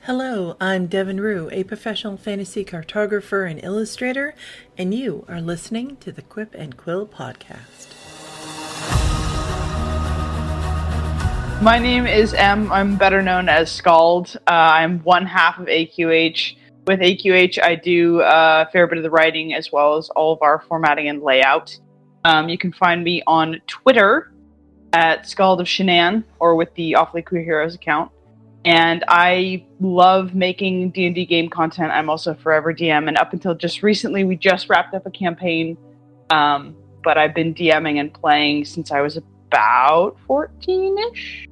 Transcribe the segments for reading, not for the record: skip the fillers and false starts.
Hello, I'm Devin Rue, a professional fantasy cartographer and illustrator, and you are listening to the Quip and Quill podcast. My name is Em. I'm better known as Scald. I'm one half of AQH. With AQH, I do a fair bit of the writing as well as all of our formatting and layout. You can find me on Twitter at Scald of Shanann or with the Awfully Queer Heroes account. And I love making D&D game content. I'm also forever DM, and up until just recently, we just wrapped up a campaign. But I've been DMing and playing since I was about 14-ish.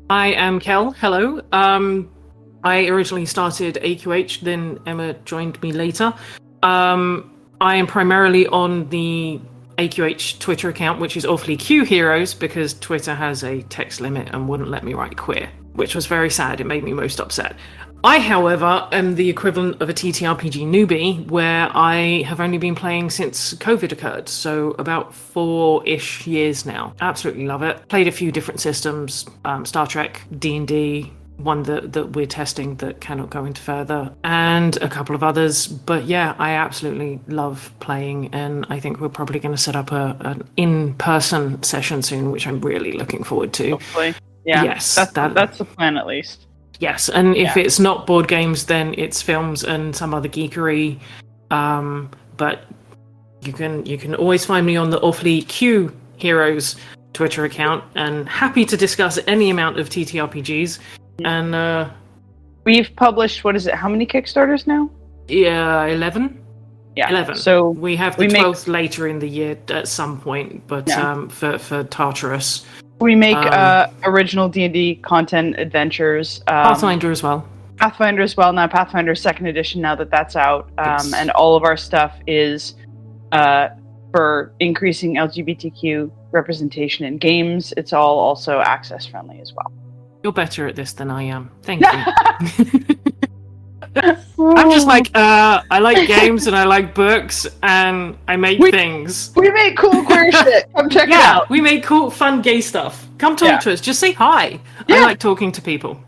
I am Kel. Hello. I originally started AQH, then Emma joined me later. I am primarily on the AQH Twitter account, which is Awfully Q Heroes, because Twitter has a text limit and wouldn't let me write queer, which was very sad. It made me most upset. I, however, am the equivalent of a TTRPG newbie, where I have only been playing since COVID occurred, so about 4-ish years now. Absolutely love it. Played a few different systems, Star Trek, D&D, one that we're testing that cannot go into further, and a couple of others. But yeah, I absolutely love playing, and I think we're probably going to set up an in-person session soon, which I'm really looking forward to. Hopefully. Yeah, yes, that's the plan at least. Yes, and if it's not board games, then it's films and some other geekery. But you can always find me on the Awfully Q Heroes Twitter account, and happy to discuss any amount of TTRPGs. And we've published, what is it? How many Kickstarters now? Yeah, 11. Yeah, 11. So we have the 12th later in the year at some point, but for Tartarus. We make original D&D content adventures. Pathfinder as well. Pathfinder as well. Now Pathfinder 2nd edition, now that that's out. Yes. And all of our stuff is for increasing LGBTQ representation in games. It's all also access friendly as well. You're better at this than I am. Thank you. I'm just like, I like games and I like books and I make things. We make cool queer shit. Come check it out. We make cool, fun gay stuff. Come talk to us. Just say hi. Yeah. I like talking to people.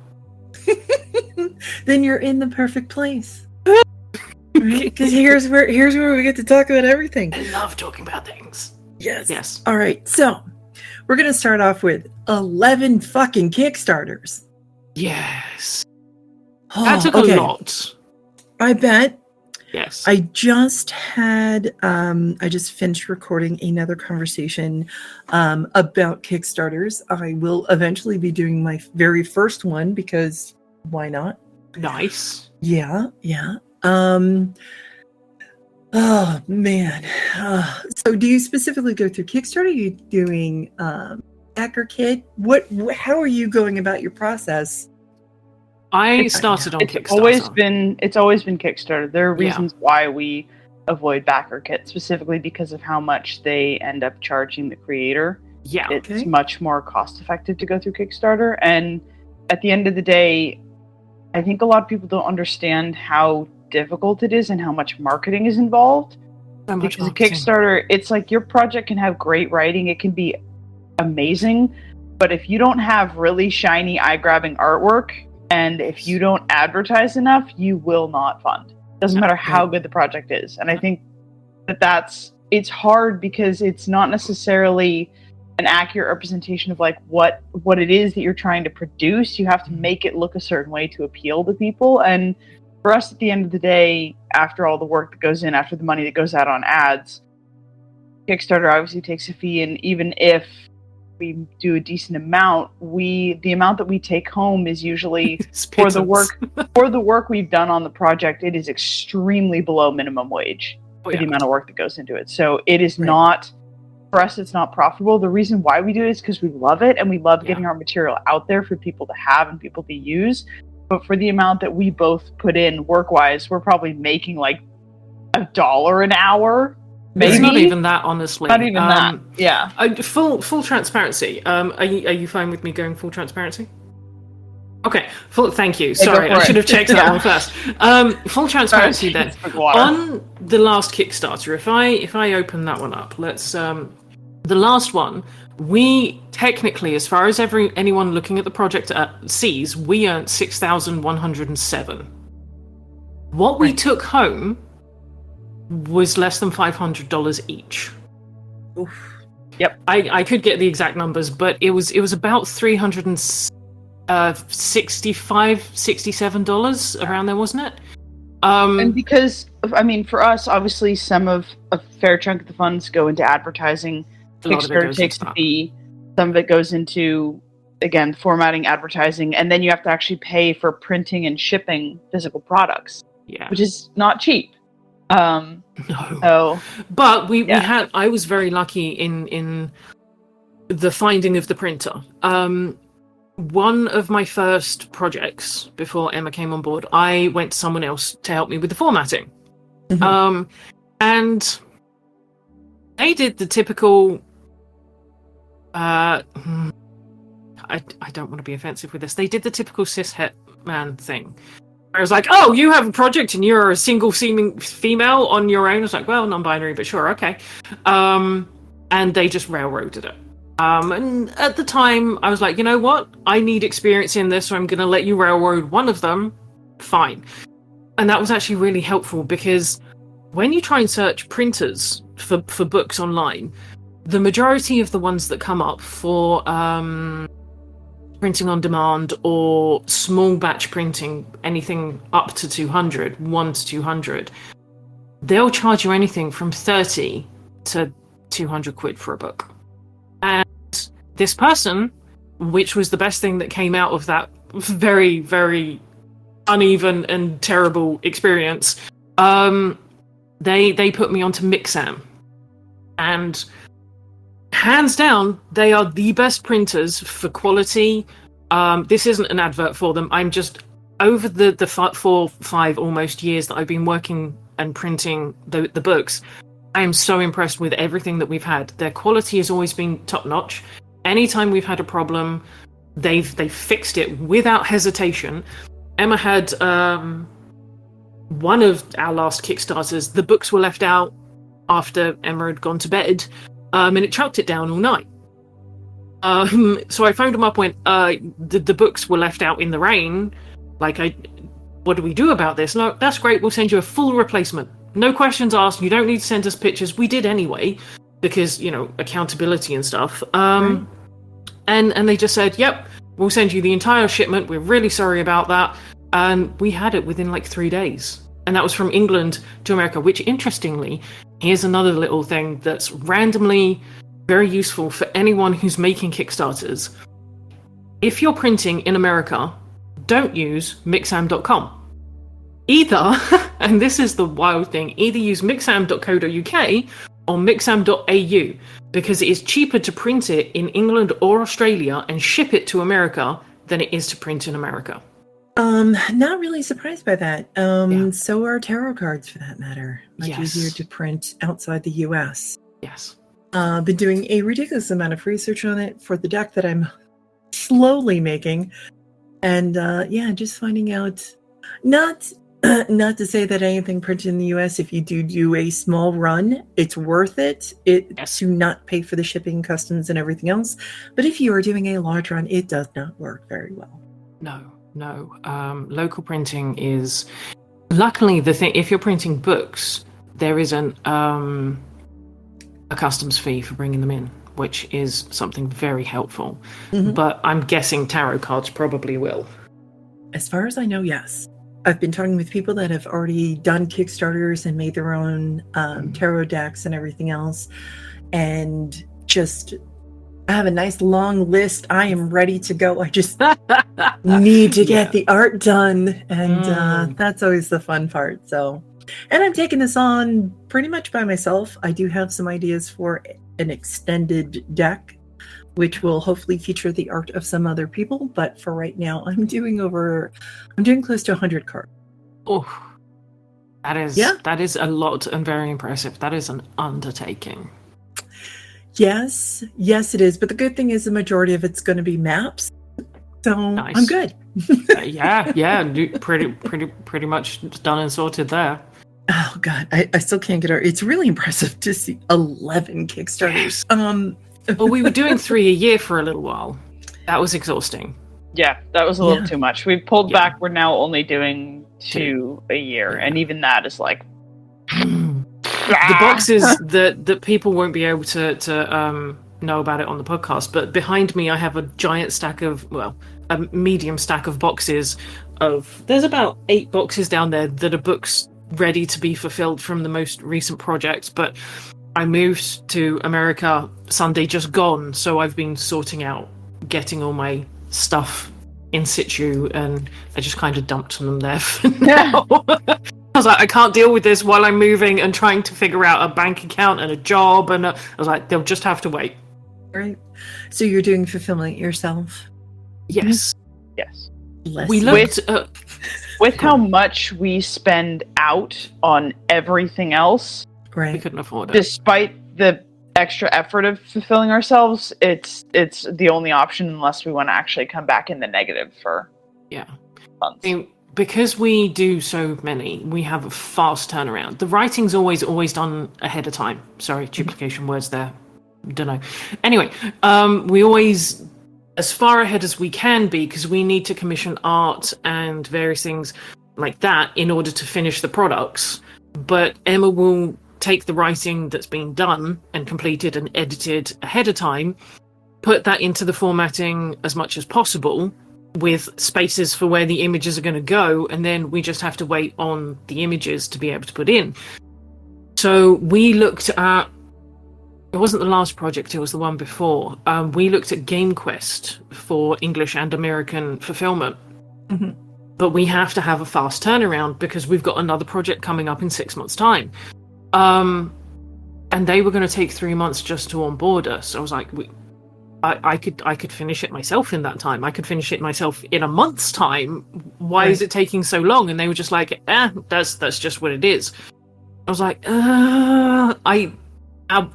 Then you're in the perfect place. Because here's where we get to talk about everything. I love talking about things. Yes. All right. So we're going to start off with 11 fucking Kickstarters. Yes. That took a lot. I bet. Yes. I just finished recording another conversation about Kickstarters. I will eventually be doing my very first one because why not? Nice. Yeah. Oh man. So do you specifically go through Kickstarter? Are you doing backer kit? How are you going about your process? I started on Kickstarter. It's always been Kickstarter. There are reasons why we avoid backer kit, specifically because of how much they end up charging the creator. Yeah. It's much more cost effective to go through Kickstarter. And at the end of the day, I think a lot of people don't understand how difficult it is and how much marketing is involved. Because Kickstarter, it's like your project can have great writing, it can be amazing, but if you don't have really shiny, eye-grabbing artwork, and if you don't advertise enough, you will not fund. Doesn't matter how good the project is. And I think it's hard because it's not necessarily an accurate representation of like what it is that you're trying to produce. You have to make it look a certain way to appeal to people. And for us, at the end of the day, after all the work that goes in, after the money that goes out on ads, Kickstarter obviously takes a fee. And even if we do a decent amount, the amount that we take home is usually for the work we've done on the project. It is extremely below minimum wage for the amount of work that goes into it. So it is not, for us, it's not profitable. The reason why we do it is because we love it and we love getting our material out there for people to have and people to use. But for the amount that we both put in work-wise, we're probably making like $1 an hour. Maybe. It's not even that, honestly. Not even that. Yeah. Full transparency. Are you fine with me going full transparency? Okay. Thank you. Sorry, I should have checked that one first. Full transparency then. On the last Kickstarter, if I open that one up, let's. The last one We technically, as far as anyone looking at the project sees, we earned 6,107. What we took home was less than $500 each. Oof. Yep. I could get the exact numbers, but it was about $367 around there, wasn't it? And because, I mean, for us, obviously, some of a fair chunk of the funds go into advertising. Kickstarter takes the fee. Some of it goes into, again, formatting, advertising, and then you have to actually pay for printing and shipping physical products. Yeah. Which is not cheap. No. So, but we had. I was very lucky in the finding of the printer. One of my first projects before Emma came on board, I went to someone else to help me with the formatting. Mm-hmm. And they did the typical I don't want to be offensive with this. They did the typical cishet man thing. I was like, oh, you have a project and you're a single seeming female on your own. I was like, well, non-binary, but sure, okay. And they just railroaded it. And at the time, I was like, you know what? I need experience in this, so I'm going to let you railroad one of them. Fine. And that was actually really helpful because when you try and search printers for books online, the majority of the ones that come up for printing on demand or small batch printing, anything up to 200, 1 to 200, they'll charge you anything from 30 to 200 quid for a book. And this person, which was the best thing that came out of that very, very uneven and terrible experience, they put me onto Mixam. And hands down, they are the best printers for quality. This isn't an advert for them. I'm just, over the 4-5 almost years that I've been working and printing the books, I am so impressed with everything that we've had. Their quality has always been top notch. Anytime we've had a problem, they've fixed it without hesitation. Emma had one of our last Kickstarters. The books were left out after Emma had gone to bed. And it chucked it down all night. So I phoned them up when the books were left out in the rain. Like, what do we do about this? No, that's great. We'll send you a full replacement. No questions asked. You don't need to send us pictures. We did anyway, because, you know, accountability and stuff. Right. And they just said, yep, we'll send you the entire shipment. We're really sorry about that. And we had it within like 3 days. And that was from England to America, which, interestingly, here's another little thing that's randomly very useful for anyone who's making Kickstarters. If you're printing in America, don't use mixam.com. Either, and this is the wild thing, either use mixam.co.uk or mixam.au, because it is cheaper to print it in England or Australia and ship it to America than it is to print in America. Not really surprised by that. So are tarot cards, for that matter. Much easier to print outside the US. Yes. Been doing a ridiculous amount of research on it for the deck that I'm slowly making. And just finding out, not to say that anything printed in the US, if you do a small run, it's worth it. To not pay for the shipping, customs, and everything else. But if you are doing a large run, it does not work very well. No. Local printing is, luckily, the thing, if you're printing books, there isn't a customs fee for bringing them in, which is something very helpful. Mm-hmm. But I'm guessing tarot cards probably will. As far as I know, yes. I've been talking with people that have already done Kickstarters and made their own tarot decks and everything else. And just, I have a nice long list. I am ready to go. I just need to get the art done. And that's always the fun part. So, and I'm taking this on pretty much by myself. I do have some ideas for an extended deck, which will hopefully feature the art of some other people. But for right now, I'm doing close to 100 cards. Oh, that is a lot and very impressive. That is an undertaking. Yes, it is. But the good thing is the majority of it's going to be maps. So nice. I'm good. Pretty much done and sorted there. Oh God, I still can't get it. It's really impressive to see 11 Kickstarters. Well, we were doing 3 a year for a little while. That was exhausting. Yeah, that was a little too much. We've pulled Yeah. back. We're now only doing 2 a year, and even that is like the boxes that people won't be able to know about it on the podcast. But behind me, I have a giant stack of a medium stack of boxes. There's about 8 boxes down there that are books ready to be fulfilled from the most recent project. But I moved to America Sunday just gone, so I've been sorting out getting all my stuff in situ, and I just kind of dumped them there for now. I was like, I can't deal with this while I'm moving and trying to figure out a bank account and a job, and I was like, they'll just have to wait. Right. So you're doing fulfillment yourself? Yes. Yes. We looked with how much we spend out on everything else. Right. We couldn't afford it. Despite the extra effort of fulfilling ourselves, it's the only option unless we want to actually come back in the negative for months. I mean, because we do so many, we have a fast turnaround. The writing's always done ahead of time. Sorry, duplication words there. Don't know. Anyway, we always, as far ahead as we can be, because we need to commission art and various things like that in order to finish the products. But Emma will take the writing that's been done and completed and edited ahead of time, put that into the formatting as much as possible with spaces for where the images are going to go, and then we just have to wait on the images to be able to put in. So we looked at, it wasn't the last project, it was the one before. We looked at Game Quest for English and American fulfillment. Mm-hmm. But we have to have a fast turnaround because we've got another project coming up in 6 months' time. And they were going to take 3 months just to onboard us. I was like, I could finish it myself in that time. I could finish it myself in a month's time. Why is it taking so long? And they were just like, that's just what it is. I was like,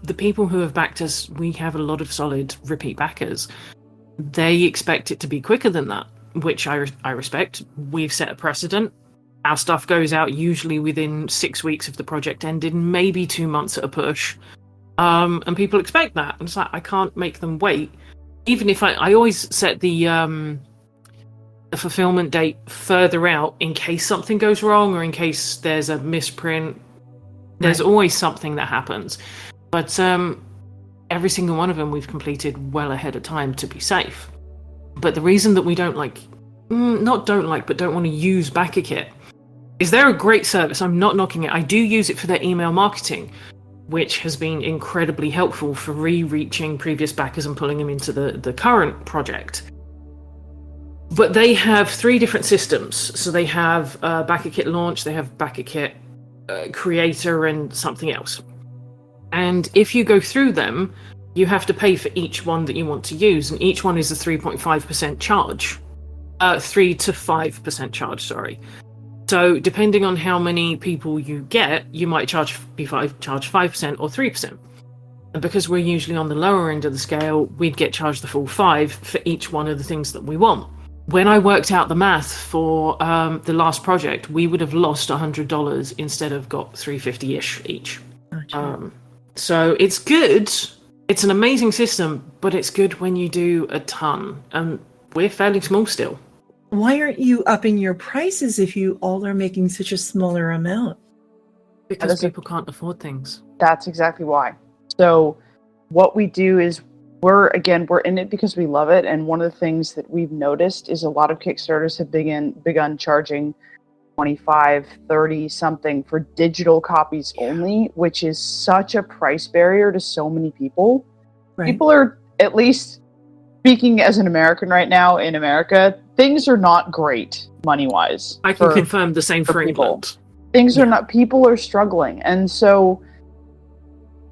the people who have backed us, we have a lot of solid repeat backers. They expect it to be quicker than that, which I respect. We've set a precedent. Our stuff goes out usually within 6 weeks of the project ending, maybe 2 months at a push. And people expect that. And it's like, I can't make them wait. Even if I always set the fulfillment date further out in case something goes wrong or in case there's a misprint. There's always something that happens. But every single one of them we've completed well ahead of time to be safe. But the reason that we don't want to use BackerKit is they're a great service. I'm not knocking it. I do use it for their email marketing, which has been incredibly helpful for reaching previous backers and pulling them into the current project. But they have 3 different systems. So they have BackerKit Launch, they have BackerKit Creator, and something else. And if you go through them, you have to pay for each one that you want to use, and each one is a 3.5% charge. 3 to 5% charge, sorry. So depending on how many people you get, you might charge 5% or 3%. And because we're usually on the lower end of the scale, we'd get charged the full 5 for each one of the things that we want. When I worked out the math for the last project, we would have lost $100 instead of got $350-ish each. So it's good. It's an amazing system, but it's good when you do a ton. And we're fairly small still. Why aren't you upping your prices if you all are making such a smaller amount? Because people can't afford things. That's exactly why. So what we do is we're in it because we love it. And one of the things that we've noticed is a lot of Kickstarters have begun charging 25, 30 something for digital copies only, which is such a price barrier to so many people. Right. People are, at least speaking as an American right now in America, things are not great money-wise. I can confirm the same for England. Things are not, people are struggling. And so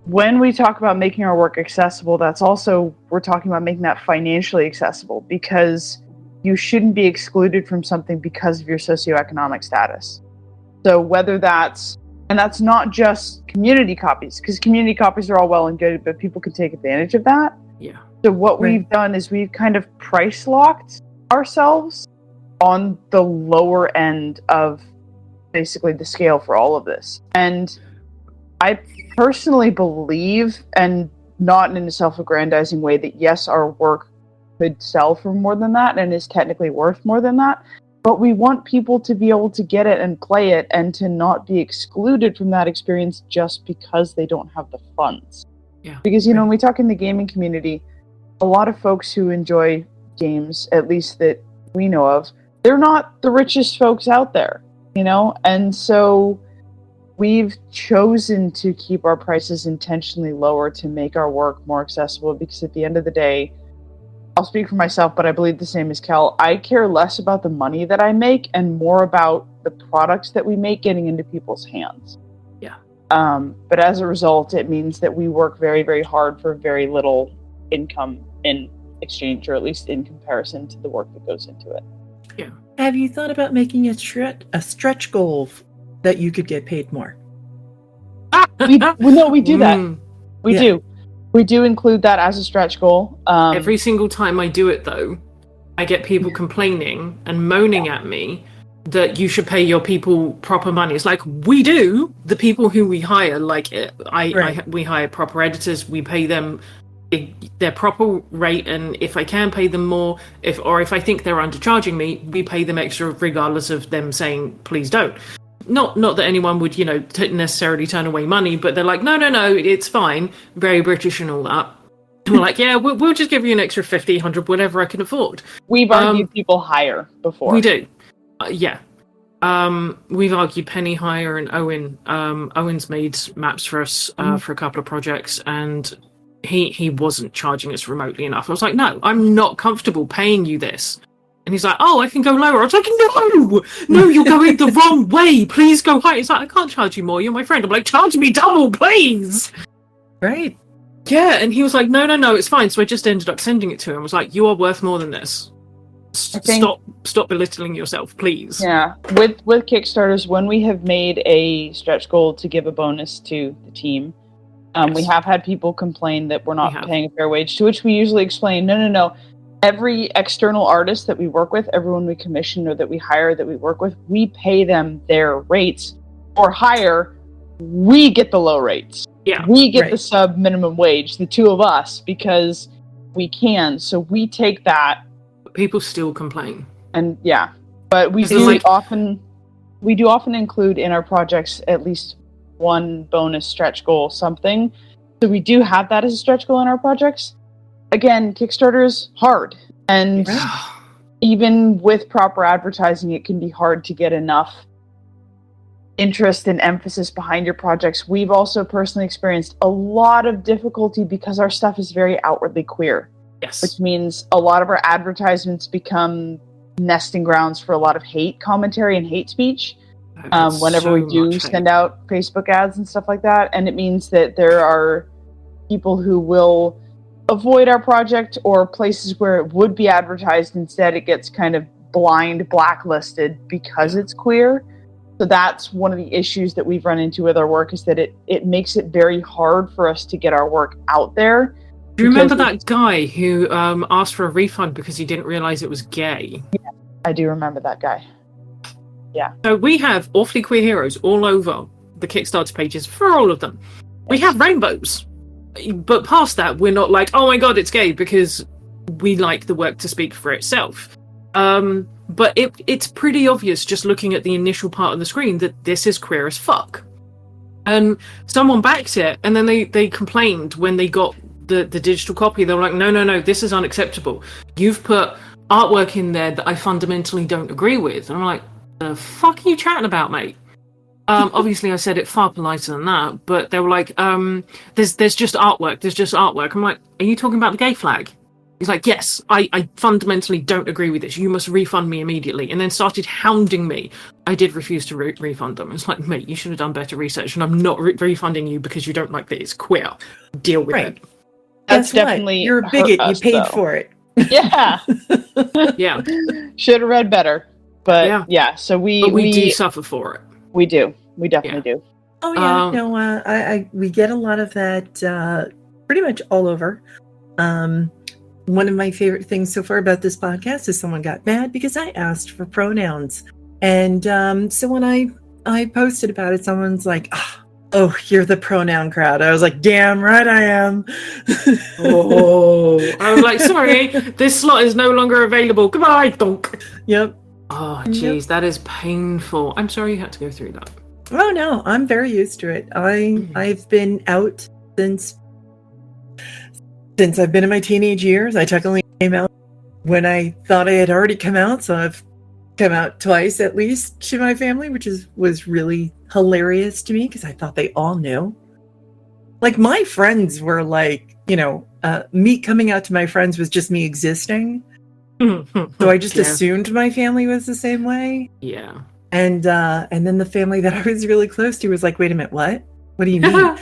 when we talk about making our work accessible, that's also, we're talking about making that financially accessible, because you shouldn't be excluded from something because of your socioeconomic status. So whether that's not just community copies, because community copies are all well and good, but people can take advantage of that. Yeah. So what we've done is we've kind of price locked ourselves on the lower end of basically the scale for all of this. And I personally believe, and not in a self-aggrandizing way that, yes, our work could sell for more than that and is technically worth more than that, but we want people to be able to get it and play it and to not be excluded from that experience just because they don't have the funds. Yeah. Because, when we talk in the gaming community, a lot of folks who enjoy games, at least that we know of, they're not the richest folks out there, And so we've chosen to keep our prices intentionally lower to make our work more accessible, because at the end of the day, I'll speak for myself, but I believe the same as Kel. I care less about the money that I make and more about the products that we make getting into people's hands. Yeah. But as a result, it means that we work very, very hard for very little income in exchange, or at least in comparison to the work that goes into it. Yeah. Have you thought about making a stretch goal that you could get paid more? We do that. We do. We do include that as a stretch goal. Every single time I do it, though, I get people complaining and moaning at me that you should pay your people proper money. It's like, we do. The people who we hire, we hire proper editors. We pay them their proper rate, and if I can pay them more, if I think they're undercharging me, we pay them extra, regardless of them saying please don't. Not that anyone would, necessarily turn away money, but they're like, no, it's fine. Very British and all that. And we're like, yeah, we'll just give you an extra 50, 100, whatever I can afford. We've argued people higher before. We do. Yeah. We've argued penny higher, and Owen's made maps for us for a couple of projects, and he wasn't charging us remotely enough. I was like, no, I'm not comfortable paying you this. And he's like, oh, I can go lower. I was like, no, you're going the wrong way. Please go higher. He's like, I can't charge you more. You're my friend. I'm like, charge me double, please. Right. Yeah. And he was like, no, it's fine. So I just ended up sending it to him. I was like, you are worth more than this. Stop belittling yourself, please. Yeah. With Kickstarters, when we have made a stretch goal to give a bonus to the team, yes. We have had people complain that we're not paying a fair wage, to which we usually explain, no. Every external artist that we work with, everyone we commission or that we hire that we work with, we pay them their rates or higher. We get the low rates. Yeah. We get the sub minimum wage, the two of us, because we can. So we take that. People still complain. And yeah, but we do often include in our projects at least one bonus stretch goal, something. So we do have that as a stretch goal in our projects. Again, Kickstarter is hard, and even with proper advertising, it can be hard to get enough interest and emphasis behind your projects. We've also personally experienced a lot of difficulty because our stuff is very outwardly queer. Yes. Which means a lot of our advertisements become nesting grounds for a lot of hate commentary and hate speech. Whenever we do send out Facebook ads and stuff like that. And it means that there are people who will avoid our project, or places where it would be advertised instead, it gets kind of blind blacklisted because it's queer. So that's one of the issues that we've run into with our work, is that it makes it very hard for us to get our work out there. Do you remember that guy who asked for a refund because he didn't realize it was gay? Yeah, I do remember that guy. Yeah. So we have awfully queer heroes all over the Kickstarter pages for all of them. We have rainbows. But past that, we're not like, oh my god, it's gay, because we like the work to speak for itself. But it's pretty obvious just looking at the initial part of the screen that this is queer as fuck. And someone backed it, and then they complained when they got the digital copy. They were like, no, this is unacceptable. You've put artwork in there that I fundamentally don't agree with. And I'm like, the fuck are you chatting about, mate? Obviously I said it far politer than that, but they were like, there's just artwork, I'm like, are you talking about the gay flag? He's like, yes, I fundamentally don't agree with this. You must refund me immediately. And then started hounding me. I did refuse to refund them. It's like, mate, you should have done better research, and I'm not refunding you because you don't like that it's queer. Deal with it. That's definitely you're a bigot. You paid for it. Yeah. Yeah. Should have read better. But yeah, so we do suffer for it. We do. We definitely do. Oh yeah, we get a lot of that pretty much all over. One of my favorite things so far about this podcast is someone got mad because I asked for pronouns, and so when I posted about it, someone's like, Oh, you're the pronoun crowd. I was like, damn right I am. Oh, I was like, sorry, this slot is no longer available. Goodbye, donk. Yep. Oh, jeez, that is painful. I'm sorry you had to go through that. Oh no, I'm very used to it. I've been out since I've been in my teenage years. I technically came out when I thought I had already come out, so I've come out twice at least to my family, which was really hilarious to me because I thought they all knew. Like my friends were like, me coming out to my friends was just me existing. So I just assumed my family was the same way. Yeah. And then the family that I was really close to was like, wait a minute, what? What do you mean? Oh,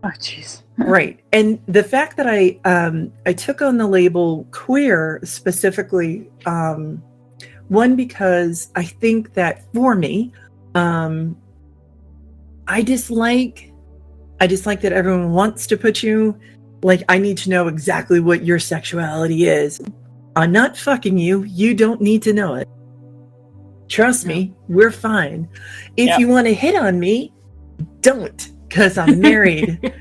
jeez. Right. And the fact that I took on the label queer specifically, one, because I think that for me, I dislike that everyone wants to put you, like, I need to know exactly what your sexuality is. I'm not fucking you. You don't need to know it. Trust me, we're fine. If you want to hit on me, don't, because I'm married.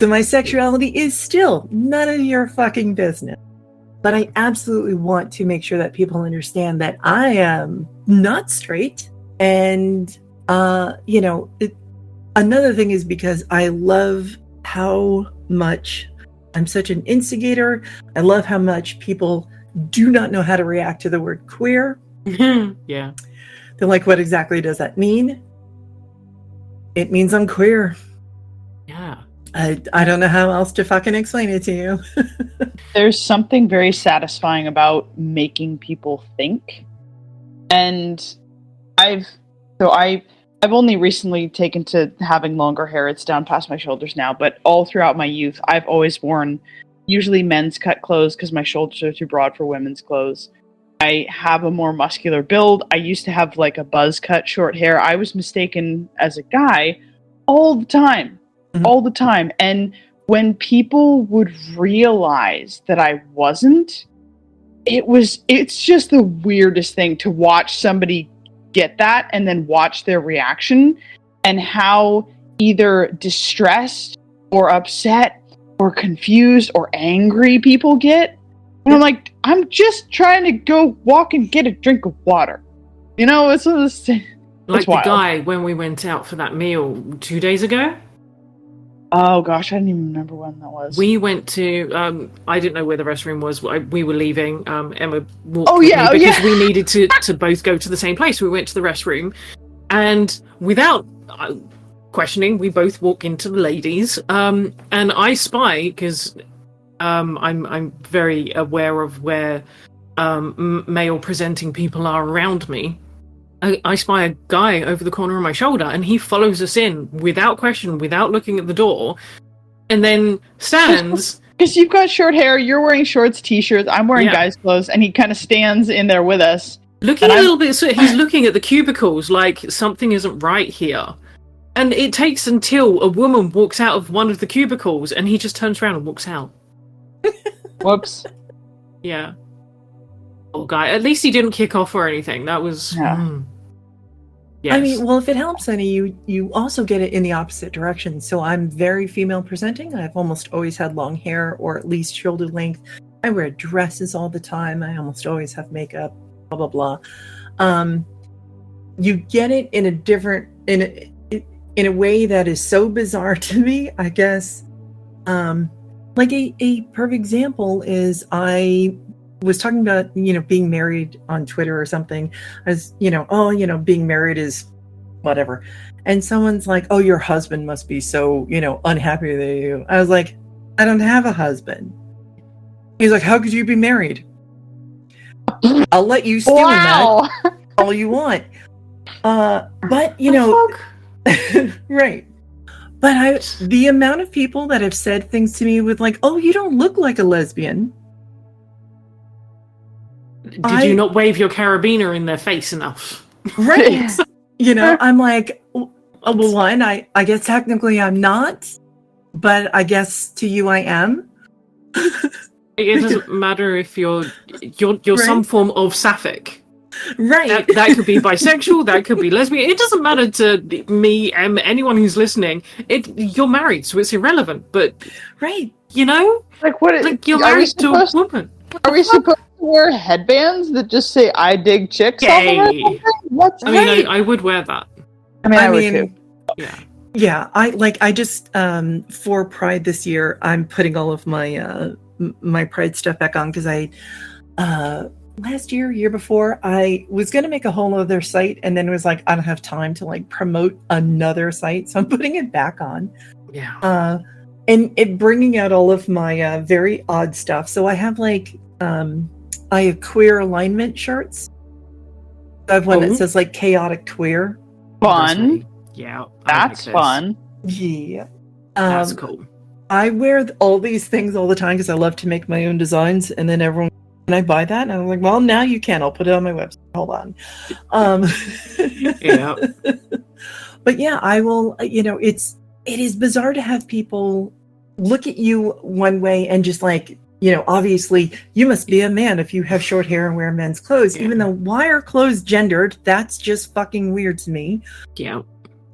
So my sexuality is still none of your fucking business. But I absolutely want to make sure that people understand that I am not straight. And, another thing is because I love how much I'm such an instigator. I love how much people do not know how to react to the word queer. Yeah. They're like, what exactly does that mean? It means I'm queer. Yeah. I don't know how else to fucking explain it to you. There's something very satisfying about making people think. And I've only recently taken to having longer hair. It's down past my shoulders now, but all throughout my youth, I've always worn usually men's cut clothes because my shoulders are too broad for women's clothes. I have a more muscular build. I used to have like a buzz cut short hair. I was mistaken as a guy all the time. All the time. And when people would realize that I wasn't, it's just the weirdest thing to watch somebody get that and then watch their reaction and how either distressed or upset or confused or angry people get. And I'm like, I'm just trying to go walk and get a drink of water. It's like the wild. guy when we went out for that meal 2 days ago. Oh gosh, I don't even remember when that was. We went to, I didn't know where the restroom was. We were leaving. Emma walked with me because we needed to both go to the same place. We went to the restroom, and without questioning, we both walk into the ladies. And I spy because I'm very aware of where male presenting people are around me. I spy a guy over the corner of my shoulder, and he follows us in without question, without looking at the door, and then stands. Because you've got short hair, you're wearing shorts, t-shirts, I'm wearing guys' clothes, and he kind of stands in there with us. Looking a little bit, so he's looking at the cubicles like something isn't right here. And it takes until a woman walks out of one of the cubicles, and he just turns around and walks out. Whoops. Yeah. Oh, guy. At least he didn't kick off or anything. That was... Yes. I mean, well, if it helps any, you also get it in the opposite direction. So I'm very female presenting. I've almost always had long hair, or at least shoulder length. I wear dresses all the time. I almost always have makeup, blah, blah, blah. You get it in a different... in a way that is so bizarre to me, I guess. Like a perfect example is I was talking about, being married on Twitter or something. I was, being married is whatever. And someone's like, oh, your husband must be so, unhappy with you. I was like, I don't have a husband. He's like, how could you be married? I'll let you stew in that all you want. But, right. But the amount of people that have said things to me with like, oh, you don't look like a lesbian. Did you not wave your carabiner in their face enough? Right. I'm like, well, one, I guess technically I'm not, but I guess to you I am. It doesn't matter if you're right? Some form of sapphic. Right. That could be bisexual, that could be lesbian. It doesn't matter to me and anyone who's listening. You're married, so it's irrelevant. But right. you know, like what? Like you're married to a woman. Are we supposed to wear headbands that just say "I dig chicks"? Gay. On them? What's I mean, I would wear that. I would too. Yeah. Yeah, I just for Pride this year, I'm putting all of my my Pride stuff back on because I last year before, I was going to make a whole other site and then was like, I don't have time to like promote another site, so I'm putting it back on. Yeah. And it bringing out all of my very odd stuff. So I have like I have queer alignment shirts. I have one that says like chaotic queer. Fun. Yeah, that's fun. Yeah, that's cool. I wear all these things all the time because I love to make my own designs, and then everyone, can I buy that? And I'm like, well, now you can. I'll put it on my website. Hold on. Yeah. But yeah, I will. You know, it is bizarre to have people look at you one way and just like, you know, obviously you must be a man if you have short hair and wear men's clothes. Even though, why are clothes gendered? That's just fucking weird to me. Yeah.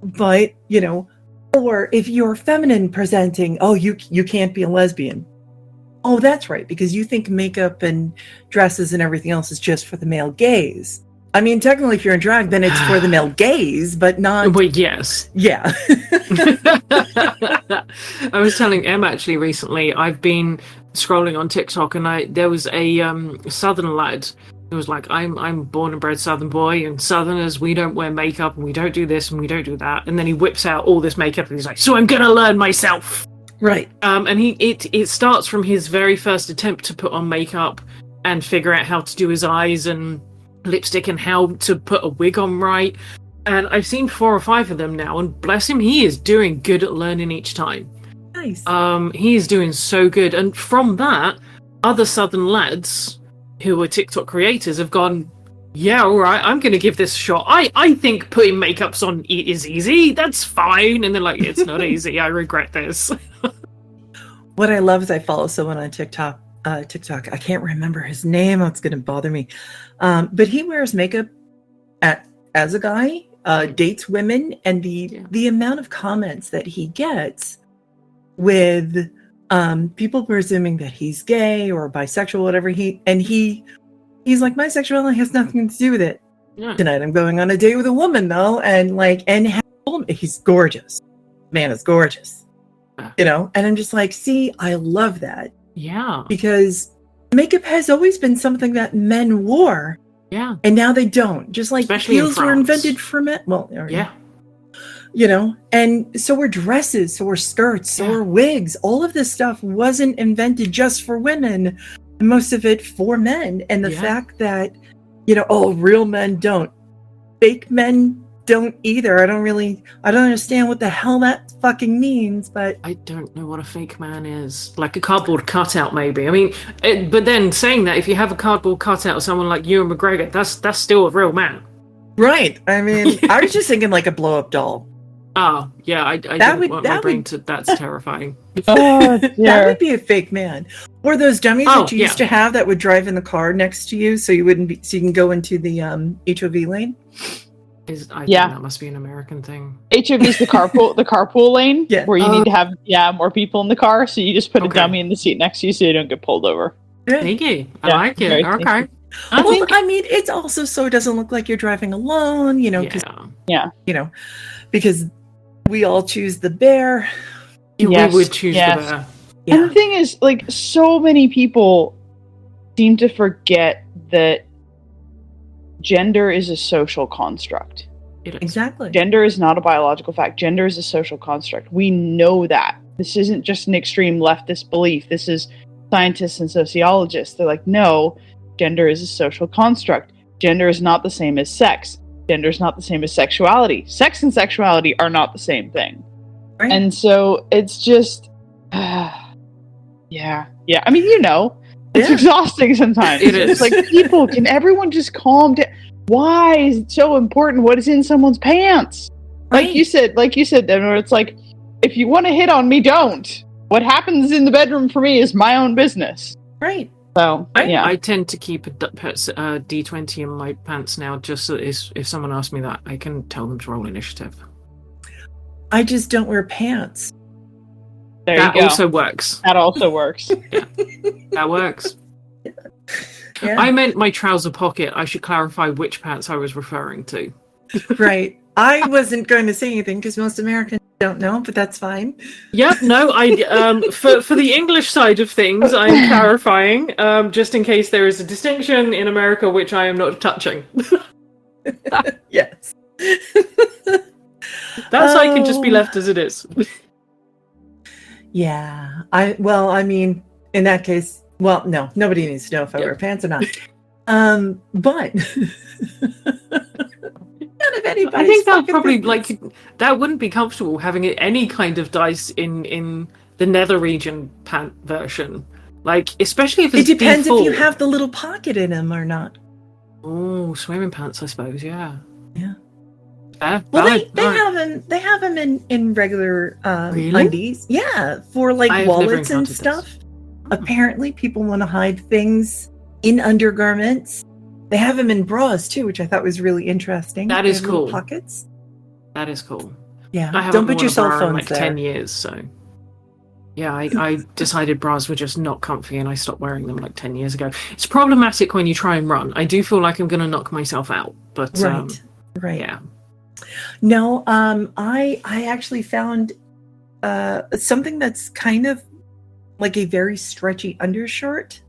But, you know, or if you're feminine presenting, oh, you can't be a lesbian. Oh, that's right, because you think makeup and dresses and everything else is just for the male gaze. I mean, technically, if you're in drag, then it's for the male gaze, but not... But yes. Yeah. I was telling Em actually recently, I've been scrolling on TikTok and there was a Southern lad who was like, I'm born and bred Southern boy, and Southerners, we don't wear makeup and we don't do this and we don't do that. And then he whips out all this makeup and he's like, so I'm going to learn myself. Right. And it starts from his very first attempt to put on makeup and figure out how to do his eyes and lipstick and how to put a wig on right. And I've seen 4 or 5 of them now, and bless him, he is doing good at learning each time. Nice. He is doing so good. And from that, other Southern lads who are TikTok creators have gone, yeah, all right, I'm going to give this a shot. I think putting makeups on is easy. That's fine. And they're like, it's not easy. I regret this. What I love is I follow someone on TikTok. I can't remember his name. It's going to bother me. But he wears makeup as a guy, dates women, and the amount of comments that he gets with people presuming that he's gay or bisexual, whatever he's like, my sexuality has nothing to do with it. Yeah. Tonight I'm going on a date with a woman though, and he's gorgeous. Man is gorgeous. You know, and I'm just like, see, I love that. Yeah. Because makeup has always been something that men wore. Yeah. And now they don't. Just like especially heels were invented for men. Well, yeah. You know, and so were dresses, so were skirts, so were wigs. All of this stuff wasn't invented just for women. Most of it for men. And the fact that, you know, real men don't. Fake men don't either. I don't understand what the hell that fucking means, but I don't know what a fake man is. Like a cardboard cutout, maybe. I mean, but then saying that, if you have a cardboard cutout of someone like Ewan McGregor, that's still a real man. Right. I mean, I was just thinking like a blow-up doll. Oh, yeah, I didn't want my brain to... That's terrifying. That would be a fake man. Or those dummies that you used to have that would drive in the car next to you so you can go into the HOV lane. I think that must be an American thing. HOV is the carpool lane, where you need to have more people in the car, so you just put a dummy in the seat next to you so you don't get pulled over. Thank you. I like it. Okay. I mean, it's also so it doesn't look like you're driving alone, you know. You know, because we all choose the bear. We would choose the bear. Yeah. And the thing is, like, so many people seem to forget that gender is a social construct. Exactly. Gender is not a biological fact. Gender is a social construct. We know that. This isn't just an extreme leftist belief. This is scientists and sociologists. They're like, no, gender is a social construct. Gender is not the same as sex. Gender is not the same as sexuality. Sex and sexuality are not the same thing. Right. And so it's just, I mean, you know, it's exhausting sometimes. It is. It's like, people, can everyone just calm down? Why is it so important what is in someone's pants? Right. Like you said, Denver, it's like, if you want to hit on me, don't. What happens in the bedroom for me is my own business. Right. So yeah, I tend to keep a D20 in my pants now, just so if someone asks me that, I can tell them to roll initiative. I just don't wear pants. there That you go. also works. That also works. That works. Yeah. I meant my trouser pocket. I should clarify which pants I was referring to. Right. I wasn't going to say anything because most Americans don't know, but that's fine. Yep, no, for the English side of things, I'm clarifying, just in case there is a distinction in America which I am not touching. Yes. That side can just be left as it is. Yeah. I mean, in that case, well, no, nobody needs to know if I wear pants or not. But none of anybody's I think that probably business. that wouldn't be comfortable having any kind of dice in the nether region pant version. Like, especially if it's It depends default. if you have the little pocket in them or not. Oh, swimming pants, I suppose. Yeah. Yeah. Fair, Well, valid, they right. have them. They have them in regular Really? undies. Yeah, for like I have never wallets and encountered stuff. this. Apparently, people want to hide things in undergarments. They have them in bras too, which I thought was really interesting. That They is have little cool. Pockets. That is cool. Yeah. I haven't Don't put worn your a cell bra in phones like there. 10 years, so yeah, I decided bras were just not comfy and I stopped wearing them like 10 years ago. It's problematic when you try and run. I do feel like I'm going to knock myself out, but Right. yeah. No, I actually found something that's kind of like a very stretchy undershirt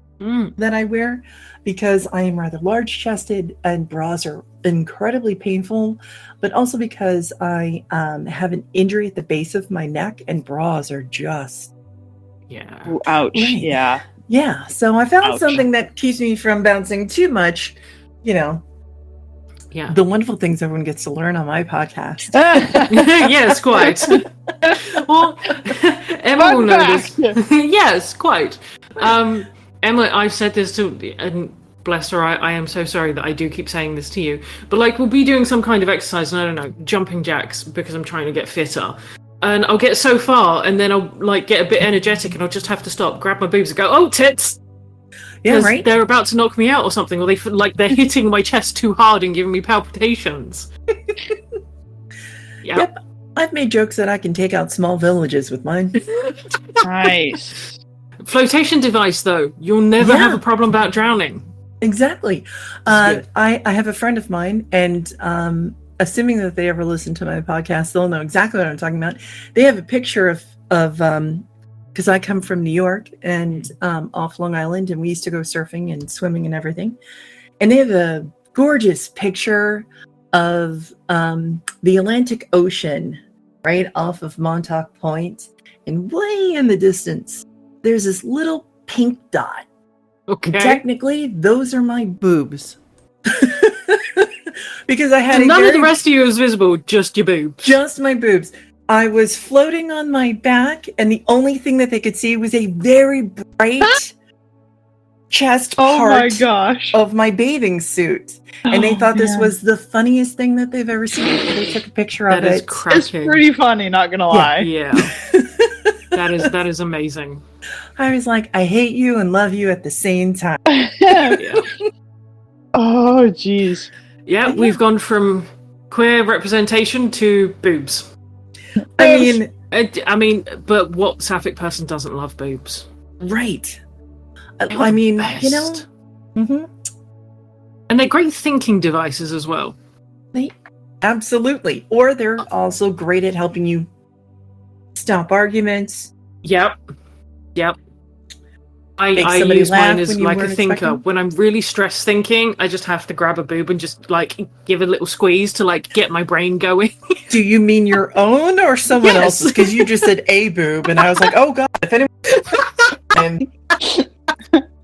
that I wear because I am rather large-chested and bras are incredibly painful, but also because I have an injury at the base of my neck and bras are just Yeah. Ooh, ouch. Right. Yeah. So I found Ouch. something that keeps me from bouncing too much, Yeah. the wonderful things everyone gets to learn on my podcast. Yes, quite. Well, Emma will know this. Yes, quite. Emma, I've said this to, and bless her, I am so sorry that I do keep saying this to you, but like we'll be doing some kind of exercise, and I don't know, jumping jacks because I'm trying to get fitter. And I'll get so far, and then I'll like get a bit energetic, and I'll just have to stop, grab my boobs, and go, "Oh, tits!" Yeah, Because right. they're about to knock me out or something, or they're hitting my chest too hard and giving me palpitations. Yep. I've made jokes that I can take out small villages with mine. Nice. Flotation device, though, you'll never Yeah. have a problem about drowning. Exactly. That's good. I have a friend of mine, and assuming that they ever listen to my podcast, they'll know exactly what I'm talking about. They have a picture of because I come from New York and off Long Island, and we used to go surfing and swimming and everything. And they have a gorgeous picture of the Atlantic Ocean right off of Montauk Point, and way in the distance, there's this little pink dot. Okay. Technically, those are my boobs. Because I had None of the rest of you is visible, just your boobs. just my boobs. I was floating on my back, and the only thing that they could see was a very bright chest Oh my part gosh. of my bathing suit. And they Oh, thought this man. was the funniest thing that they've ever seen. So they took a picture of That is it. cracking. It's pretty funny, not gonna lie. Yeah. That is amazing. I was like, I hate you and love you at the same time. Yeah. Oh, jeez. Yeah, we've gone from queer representation to boobs. I mean, But what sapphic person doesn't love boobs? right. They are I the mean, best. you know. Mhm. And they're great thinking devices as well. Absolutely. Or they're also great at helping you stop arguments. Yep. Make I somebody use mine laugh as when you like a weren't thinker. expecting. When I'm really stressed thinking, I just have to grab a boob and just like give a little squeeze to like get my brain going. Do you mean your own or someone Yes. else's? Because you just said a boob, and I was like, oh god, if anyone. And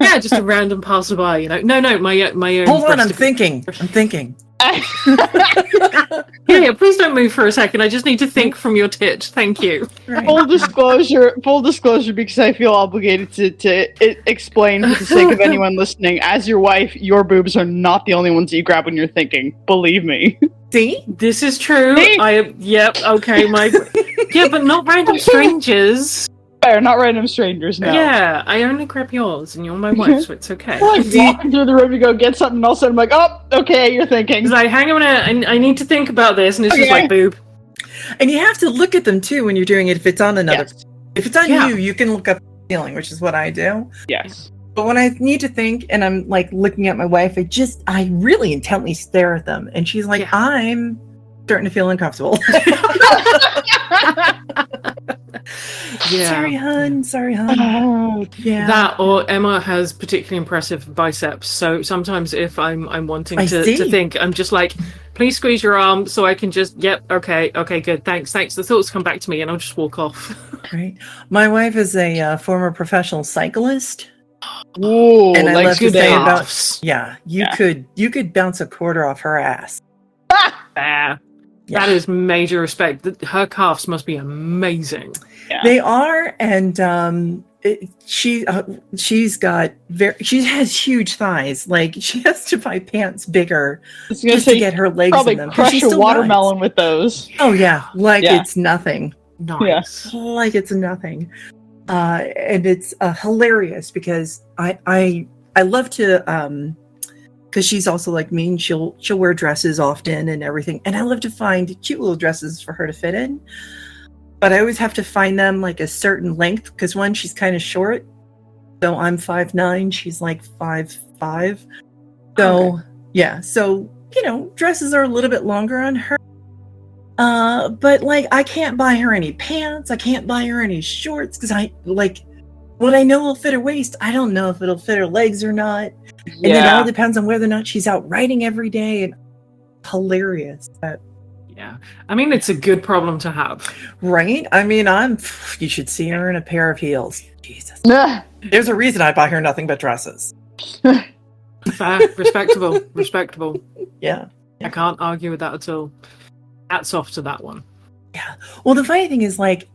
Yeah, just a random passerby, you know. No, my own. hold on, I'm breast- thinking. Yeah, please don't move for a second. I just need to think from your tit. Thank you. Right. Full disclosure, because I feel obligated to explain for the sake of anyone listening. As your wife, your boobs are not the only ones that you grab when you're thinking. Believe me. See? This is true. See? Yep. Okay, my. Yeah, but not random strangers. swear, not random strangers, no. Yeah, I only grab yours, and you're my wife, so it's okay. Like walking through the room to go get something, and all of a sudden I'm like, oh, okay, you're thinking. It's like, hang on a minute, I need to think about this, and it's just Okay. like, boob. And you have to look at them too when you're doing it. If it's on another, Yes. if it's on Yeah. you can look up the feeling, which is what I do. Yes. But when I need to think and I'm like looking at my wife, I really intently stare at them. And she's like, Yeah. I'm starting to feel uncomfortable. Yeah. Sorry, hun. Oh, Yeah. That, or Emma has particularly impressive biceps, so sometimes if I'm wanting I to see. think, I'm just like, please squeeze your arm so I can just, okay, good, thanks. The thoughts come back to me and I'll just walk off. Right. My wife is a former professional cyclist. Ooh, And I like love to good say ass. about yeah, you could bounce a quarter off her ass. Yeah. Yeah. That is major respect. Her calves must be amazing. Yeah. They are, and she has huge thighs. Like she has to buy pants bigger I was gonna just to say, get her legs probably in them. 'cause she crush a still watermelon with those. rides. Oh yeah, like Yeah. it's nothing. Nice. Like it's nothing. And it's hilarious because I love to because she's also like me, and she'll wear dresses often and everything, and I love to find cute little dresses for her to fit in. But I always have to find them like a certain length because one, she's kind of short, so I'm 5'9", she's like 5'5", so Okay. yeah, so dresses are a little bit longer on her. But like I can't buy her any pants, I can't buy her any shorts because I like what I know will fit her waist. I don't know if it'll fit her legs or not. And then it all depends on whether or not she's out riding every day. And hilarious. Yeah. I mean, it's a good problem to have. Right? I mean, you should see her in a pair of heels. Jesus. Nah. There's a reason I buy her nothing but dresses. Fair. Respectable. Yeah. I can't argue with that at all. Hats off to that one. Yeah. Well, the funny thing is like,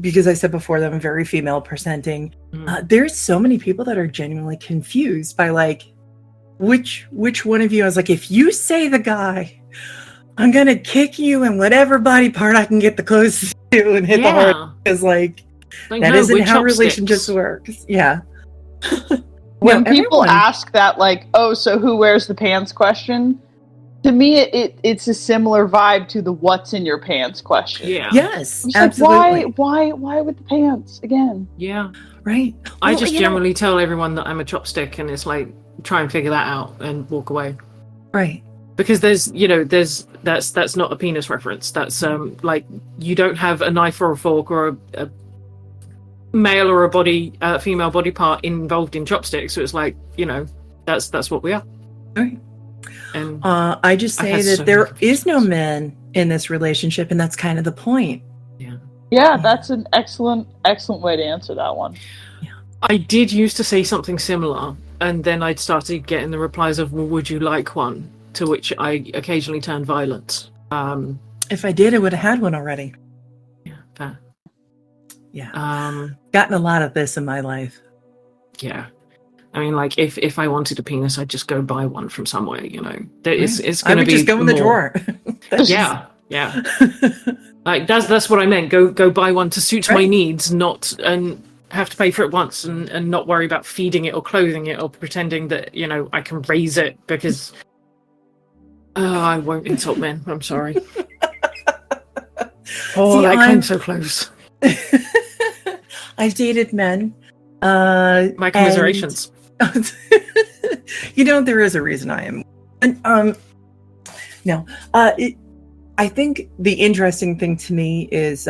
because I said before that I'm very female presenting, there's so many people that are genuinely confused by like, which one of you? I was like, if you say the guy, I'm gonna kick you in whatever body part I can get the closest to and hit the hard, because like that no, isn't with how chopsticks. relationships work. Yeah. When No, people everyone- ask that, like, oh, so who wears the pants question, to me, it's a similar vibe to the "what's in your pants" question. Yeah. Yes, I'm just absolutely. like, why with the pants again? Yeah. Right. I Well, just you know- generally tell everyone that I'm a chopstick, and it's like, try and figure that out and walk away. Right. Because that's not a penis reference. That's like, you don't have a knife or a fork or a male or a female body part involved in chopsticks. So it's like, that's what we are. Right. And I just I've say had that so there many is no confusions. men in this relationship, and that's kind of the point. Yeah, that's an excellent way to answer that one. I did used to say something similar, and then I'd started getting the replies of, well, would you like one? To which I occasionally turned violent. If I did, I would have had one already. Yeah, fair. Yeah. Gotten a lot of this in my life. Yeah. I mean, like, if I wanted a penis, I'd just go buy one from somewhere, It's I going to would be just go in the more- drawer. That's Yeah. Like, that's what I meant. Go buy one to suit my Right. needs, not and have to pay for it once and not worry about feeding it or clothing it or pretending that, I can raise it because I won't insult men. I'm sorry. Oh, See, that I'm- came so close. I've dated men. My commiserations. There is a reason I am. And, no. I think the interesting thing to me is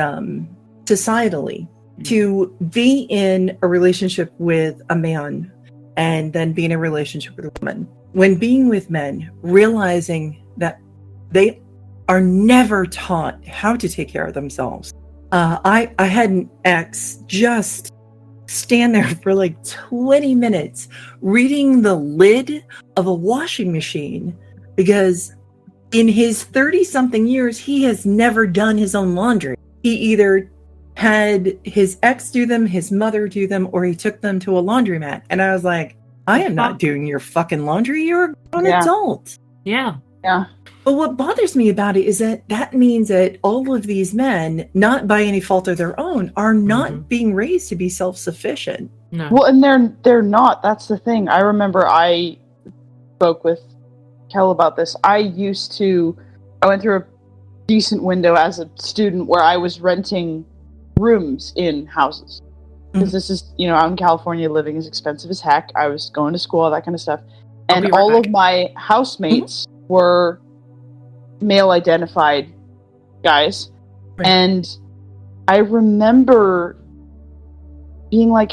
societally to be in a relationship with a man and then be in a relationship with a woman. When being with men, realizing that they are never taught how to take care of themselves. I had an ex just stand there for like 20 minutes reading the lid of a washing machine because in his 30-something years, he has never done his own laundry. He either had his ex do them, his mother do them, or he took them to a laundromat. And I was like, I am not doing your fucking laundry. You're an Yeah. adult. Yeah. Yeah. But what bothers me about it is that means that all of these men, not by any fault of their own, are not being raised to be self-sufficient. No. Well, and they're not. That's the thing. I remember I spoke with Kel about this. I went through a decent window as a student where I was renting rooms in houses. Because this is, out in California, living is expensive as heck. I was going to school, all that kind of stuff. And all of my housemates were male-identified guys. Right. And I remember being like,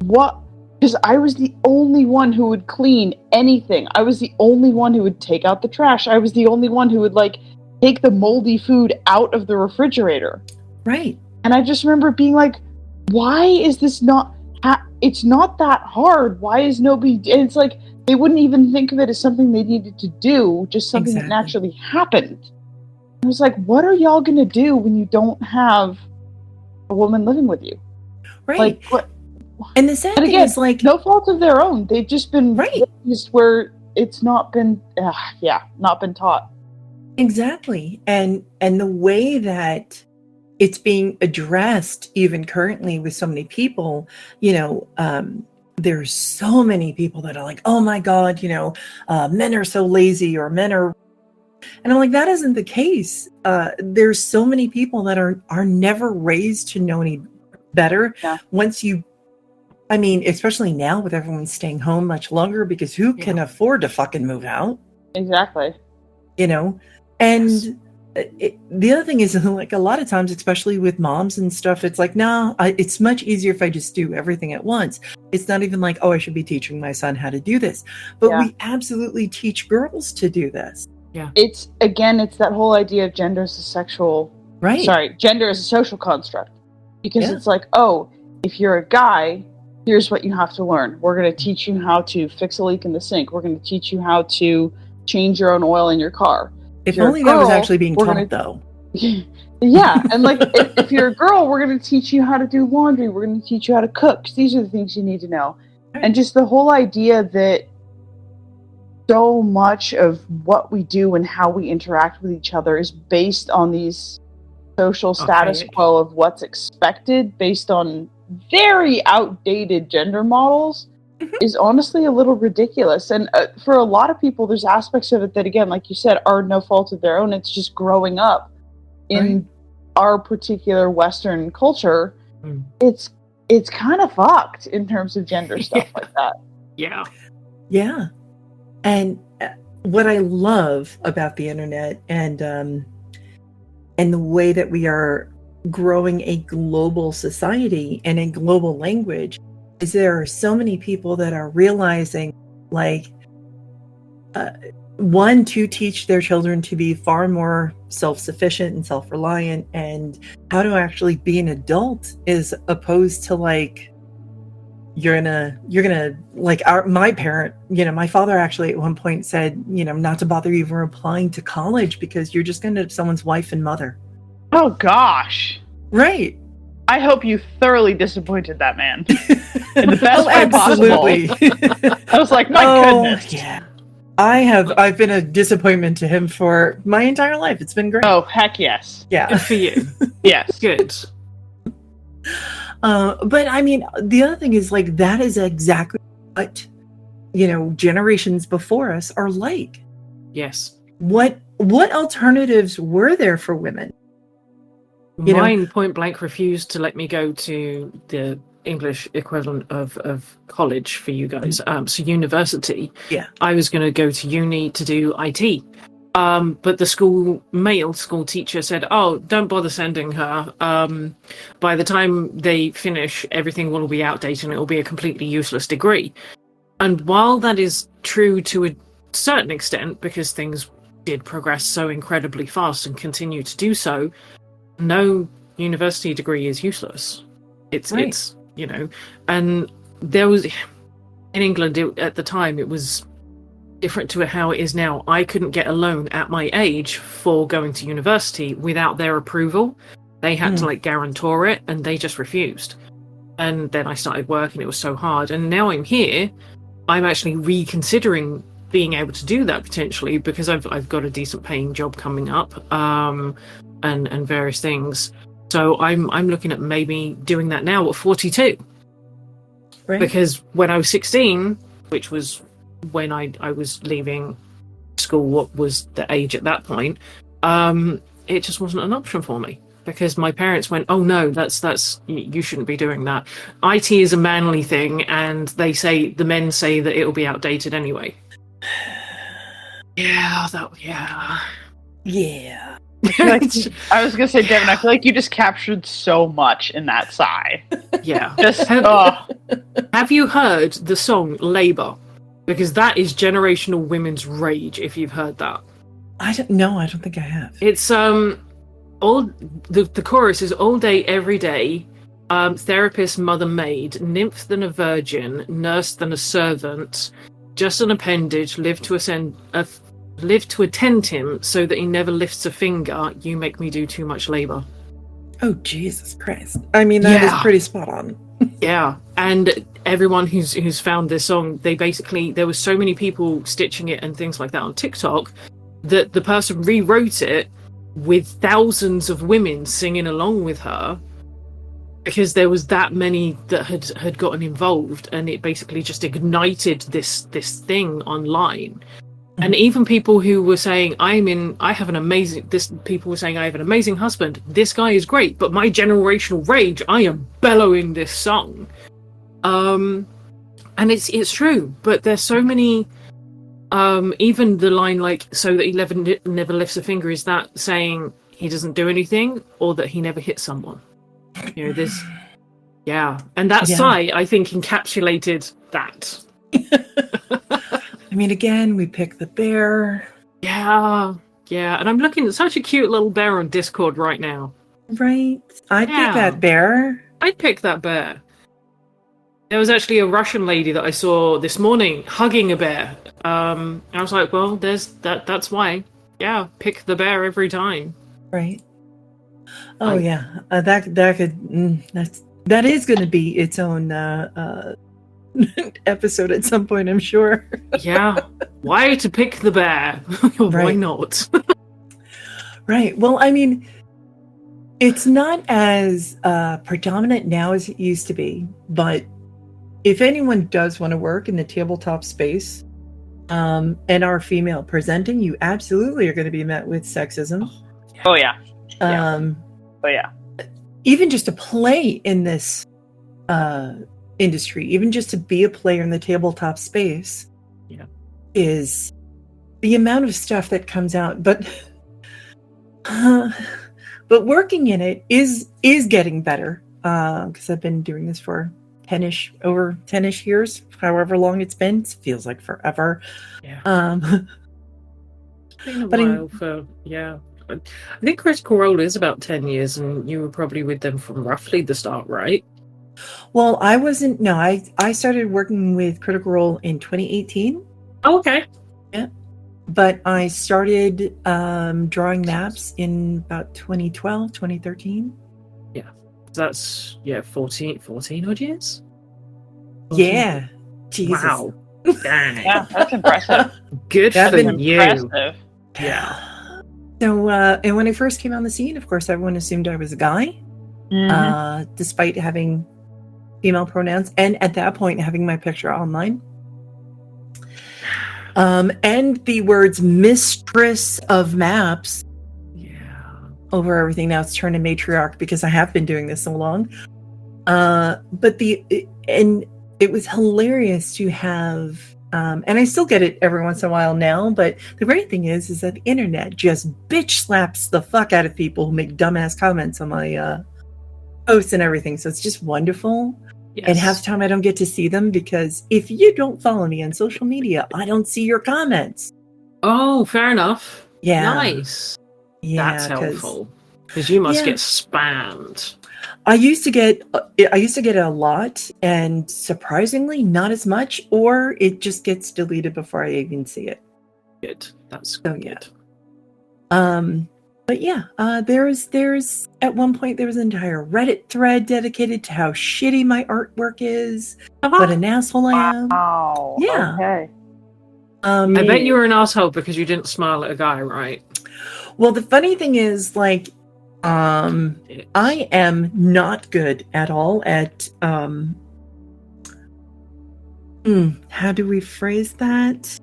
what? Because I was the only one who would clean anything. I was the only one who would take out the trash. I was the only one who would, take the moldy food out of the refrigerator. Right. And I just remember being like, why is this not... it's not that hard. Why is nobody... And it's like, they wouldn't even think of it as something they needed to do, just something that naturally happened. I was like, what are y'all going to do when you don't have a woman living with you? Right. Like, what? And the sad thing is, no fault of their own. They've just been raised where it's not been, not been taught. Exactly. And the way that it's being addressed, even currently with so many people, there's so many people that are like, oh my God, men are so lazy, or men are, and I'm like, that isn't the case. There's so many people that are never raised to know any better. Yeah. Especially now with everyone staying home much longer, because who can afford to fucking move out? Exactly. And the other thing is, like, a lot of times, especially with moms and stuff, it's like, no, it's much easier if I just do everything at once. It's not even like, oh, I should be teaching my son how to do this. But we absolutely teach girls to do this. Yeah. It's that whole idea of gender as a gender as a social construct. Because it's like, oh, if you're a guy, here's what you have to learn. We're going to teach you how to fix a leak in the sink. We're going to teach you how to change your own oil in your car. If only that was actually being taught, though. Yeah, and if you're a girl, we're going to teach you how to do laundry. We're going to teach you how to cook. These are the things you need to know. Right. And just the whole idea that so much of what we do and how we interact with each other is based on these social status quo of what's expected, based on very outdated gender models, is honestly a little ridiculous. And for a lot of people, there's aspects of it that, again, like you said, are no fault of their own. It's just growing up in our particular Western culture. It's kind of fucked in terms of gender stuff like that. Yeah. And what I love about the internet and the way that we are growing a global society and a global language is there are so many people that are realizing, one, to teach their children to be far more self-sufficient and self-reliant, and how to actually be an adult, as opposed to you're gonna my parent, my father actually at one point said, not to bother even applying to college because you're just gonna end up someone's wife and mother. Oh gosh. Right. I hope you thoroughly disappointed that man in the best way absolutely. possible. I was like, my goodness. Yeah. I've been a disappointment to him for my entire life. It's been great. Oh, heck yes. Yeah. Good for you. Yes. Good. But the other thing is, that is exactly what, generations before us are like. Yes. What alternatives were there for women? Mine point blank refused to let me go to the English equivalent of college for you guys. So university. Yeah. I was going to go to uni to do IT. But the male school teacher said, oh, don't bother sending her. By the time they finish, everything will be outdated and it will be a completely useless degree. And while that is true to a certain extent, because things did progress so incredibly fast and continue to do so, no university degree is useless. It's and there was, in England at the time, it was different to how it is now. I couldn't get a loan at my age for going to university without their approval. They had to guarantor it, and they just refused. And then I started work, and it was so hard. And now I'm here, I'm actually reconsidering being able to do that potentially because I've got a decent paying job coming up, and various things. So I'm looking at maybe doing that now at 42. Right. Because when I was 16, which was when I was leaving school, what was the age at that point, it just wasn't an option for me. Because my parents went, oh no, that's you shouldn't be doing that. IT is a manly thing, and the men say that it'll be outdated anyway. Yeah. I was gonna say, Devin, I feel like you just captured so much in that sigh. Yeah. Just Have you heard the song Labour? Because that is generational women's rage, if you've heard that. I don't think I have. It's the chorus is all day, every day, therapist, mother, maid, nymph than a virgin, nurse than a servant, just an appendage, live to attend him so that he never lifts a finger. You make me do too much labor. Oh, Jesus Christ. I mean, that is pretty spot on. Yeah. And everyone who's found this song, there were so many people stitching it and things like that on TikTok that the person rewrote it with thousands of women singing along with her because there was that many that had gotten involved, and it basically just ignited this thing online. Mm-hmm. And even people who were saying, people were saying, I have an amazing husband, this guy is great, but my generational rage, I am bellowing this song. And it's true, but there's so many. Even the line like, so that he never lifts a finger, is that saying he doesn't do anything or that he never hits someone? You know, this, yeah. And that sigh, I think, encapsulated that. I mean, again, we pick the bear. Yeah. And I'm looking at such a cute little bear on Discord right now. Right. I'd pick that bear. I'd pick that bear. There was actually a Russian lady that I saw this morning hugging a bear. I was like, well, that's why. Yeah, pick the bear every time. Right. Oh yeah, that is going to be its own episode at some point, I'm sure. Yeah. Why to pick the bear? Why not? Right. Well, I mean, it's not as predominant now as it used to be, but if anyone does want to work in the tabletop space and are female presenting, you absolutely are going to be met with sexism. Oh, yeah. Even just to play in this industry, even just to be a player in the tabletop space, is the amount of stuff that comes out. But working in it is getting better because I've been doing this for over 10-ish years, however long it's been. It feels like forever. Yeah. It's been a while I think Critical Role is about 10 years, and you were probably with them from roughly the start, right? Well, I wasn't. No, I started working with Critical Role in 2018. Oh, okay. Yeah. But I started drawing maps in about 2012, 2013. Yeah. That's 14 odd years. 14? Yeah. Jesus. Wow. Dang. Yeah, that's impressive. Good for you. Impressive. Yeah. So, and when I first came on the scene, of course, everyone assumed I was a guy, despite having female pronouns, and at that point having my picture online. And the words "mistress of maps" over everything. Now it's turned to matriarch because I have been doing this so long. But it was hilarious to have, and I still get it every once in a while now. But the great thing is that the internet just bitch slaps the fuck out of people who make dumbass comments on my posts and everything. So it's just wonderful. Yes. And half the time I don't get to see them because if you don't follow me on social media, I don't see your comments. Oh, fair enough. Yeah. Nice. Yeah, that's helpful because you must get spammed. I used to get it a lot, and surprisingly not as much, or it just gets deleted before I even see it. Good. That's so good. But yeah, there's at one point there was an entire Reddit thread dedicated to how shitty my artwork is, what an asshole I am. Wow. Yeah. Okay. I bet you were an asshole because you didn't smile at a guy, right? Well, the funny thing is, like, I am not good at all at how do we phrase that?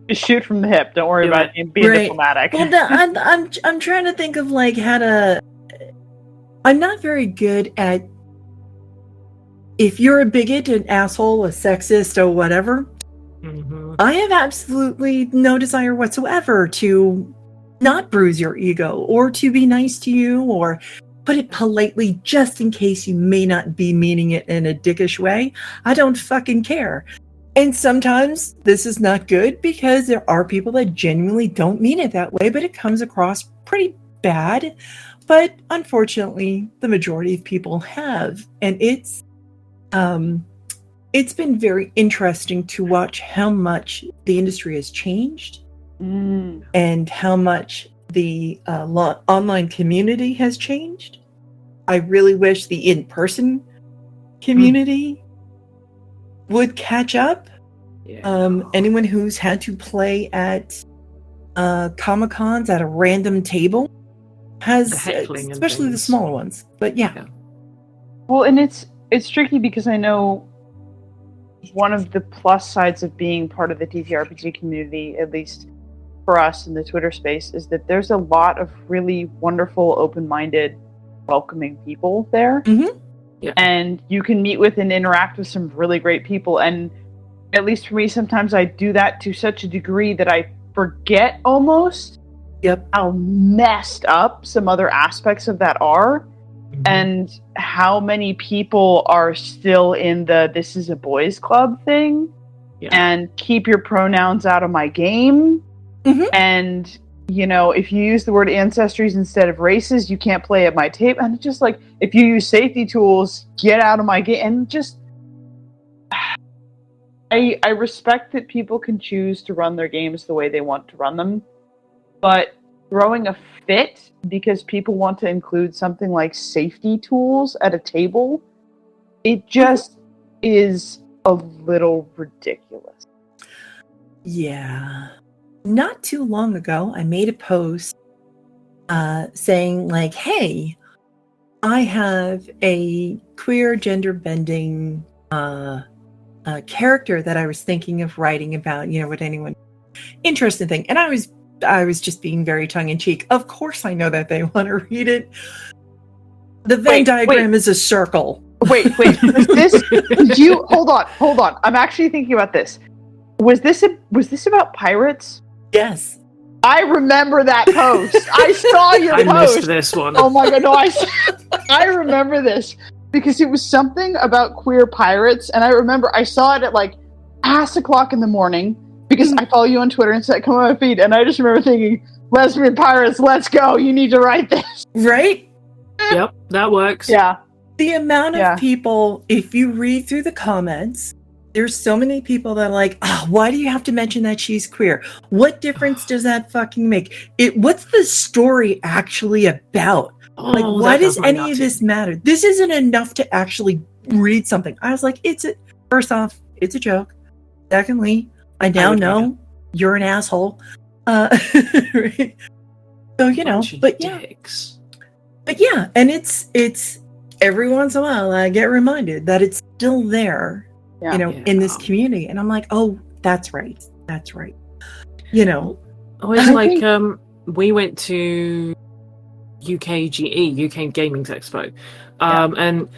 Just shoot from the hip. Don't worry about it being diplomatic. Well, I'm trying to think of like how to. I'm not very good at. If you're a bigot, an asshole, a sexist, or whatever, I have absolutely no desire whatsoever to not bruise your ego or to be nice to you or put it politely just in case you may not be meaning it in a dickish way. I don't fucking care. And sometimes this is not good because there are people that genuinely don't mean it that way, but it comes across pretty bad. But unfortunately, the majority of people have. And it's been very interesting to watch how much the industry has changed and how much the online community has changed. I really wish the in-person community would catch up. Anyone who's had to play at Comic-Cons at a random table has, especially the smaller ones. But yeah. Well, and it's tricky because I know one of the plus sides of being part of the TTRPG community, at least for us in the Twitter space, is that there's a lot of really wonderful, open-minded, welcoming people there. And you can meet with and interact with some really great people. And at least for me, sometimes I do that to such a degree that I forget almost how messed up some other aspects of that are. And how many people are still in the "this is a boys club" thing, and keep your pronouns out of my game. And, you know, if you use the word ancestries instead of races, you can't play at my table. And just like, if you use safety tools, get out of my game. And just, I respect that people can choose to run their games the way they want to run them, but throwing a fit because people want to include something like safety tools at a table, it just is a little ridiculous. Yeah. Not too long ago, I made a post saying like, hey, I have a queer gender bending character that I was thinking of writing about, you know, would anyone interested thing. And I was just being very tongue-in-cheek. Of course I know that they want to read it. The Venn diagram is a circle. Wait. Hold on. I'm actually thinking about this. Was this about pirates? Yes. I remember that post. I saw your post. I missed this one. Oh my god, no, I remember this because it was something about queer pirates, and I remember I saw it at like 8:00 in the morning because I follow you on Twitter and said, come on my feed, and I just remember thinking, lesbian pirates, let's go, you need to write this. Right? Yep, that works. Yeah. The amount of people, if you read through the comments, there's so many people that are like, why do you have to mention that she's queer? What difference does that fucking make? What's the story actually about? Like, why does any of this matter? This isn't enough to actually read something. I was like, first off, it's a joke. Secondly, I now know you're an asshole. Right? So, you know, but yeah, and it's every once in a while I get reminded that it's still there. In this community, and I'm like, oh, that's right, you know. It's like we went to UKGE, UK Gaming Expo, and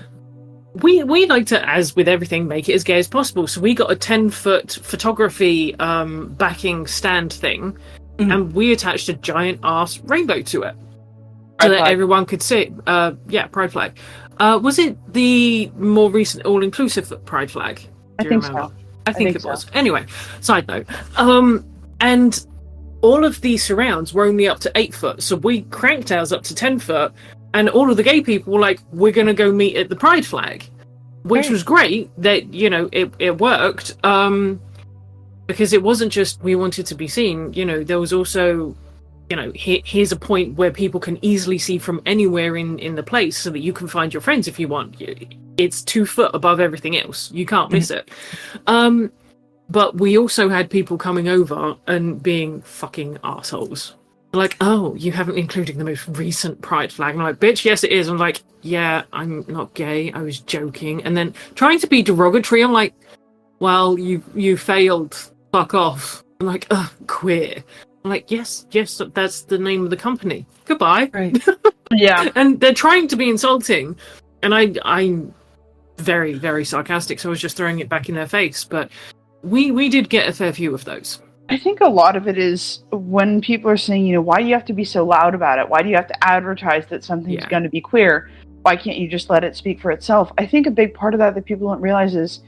we like to, as with everything, make it as gay as possible. So we got a 10-foot photography backing stand thing, and we attached a giant ass rainbow to it so that everyone could see it. Pride flag. Was it the more recent all-inclusive pride flag? I think so. I think it was. Anyway, side note. And all of the surrounds were only up to 8 foot, so we cranked ours up to 10 foot, and all of the gay people were like, we're going to go meet at the pride flag, which was great that, you know, it worked, because it wasn't just we wanted to be seen, you know, there was also, you know, here's a point where people can easily see from anywhere in the place so that you can find your friends if you want. It's 2 foot above everything else. You can't miss it. But we also had people coming over and being fucking assholes. Like, oh, you haven't included the most recent pride flag. And I'm like, bitch, yes it is. I'm like, yeah, I'm not gay. I was joking. And then trying to be derogatory, I'm like, well, you failed. Fuck off. I'm like, ugh, queer. I'm like, yes, that's the name of the company. Goodbye. Right. Yeah. And they're trying to be insulting. And I'm very, very sarcastic, so I was just throwing it back in their face. But we did get a fair few of those. I think a lot of it is when people are saying, you know, why do you have to be so loud about it? Why do you have to advertise that something's going to be queer? Why can't you just let it speak for itself? I think a big part of that people don't realize is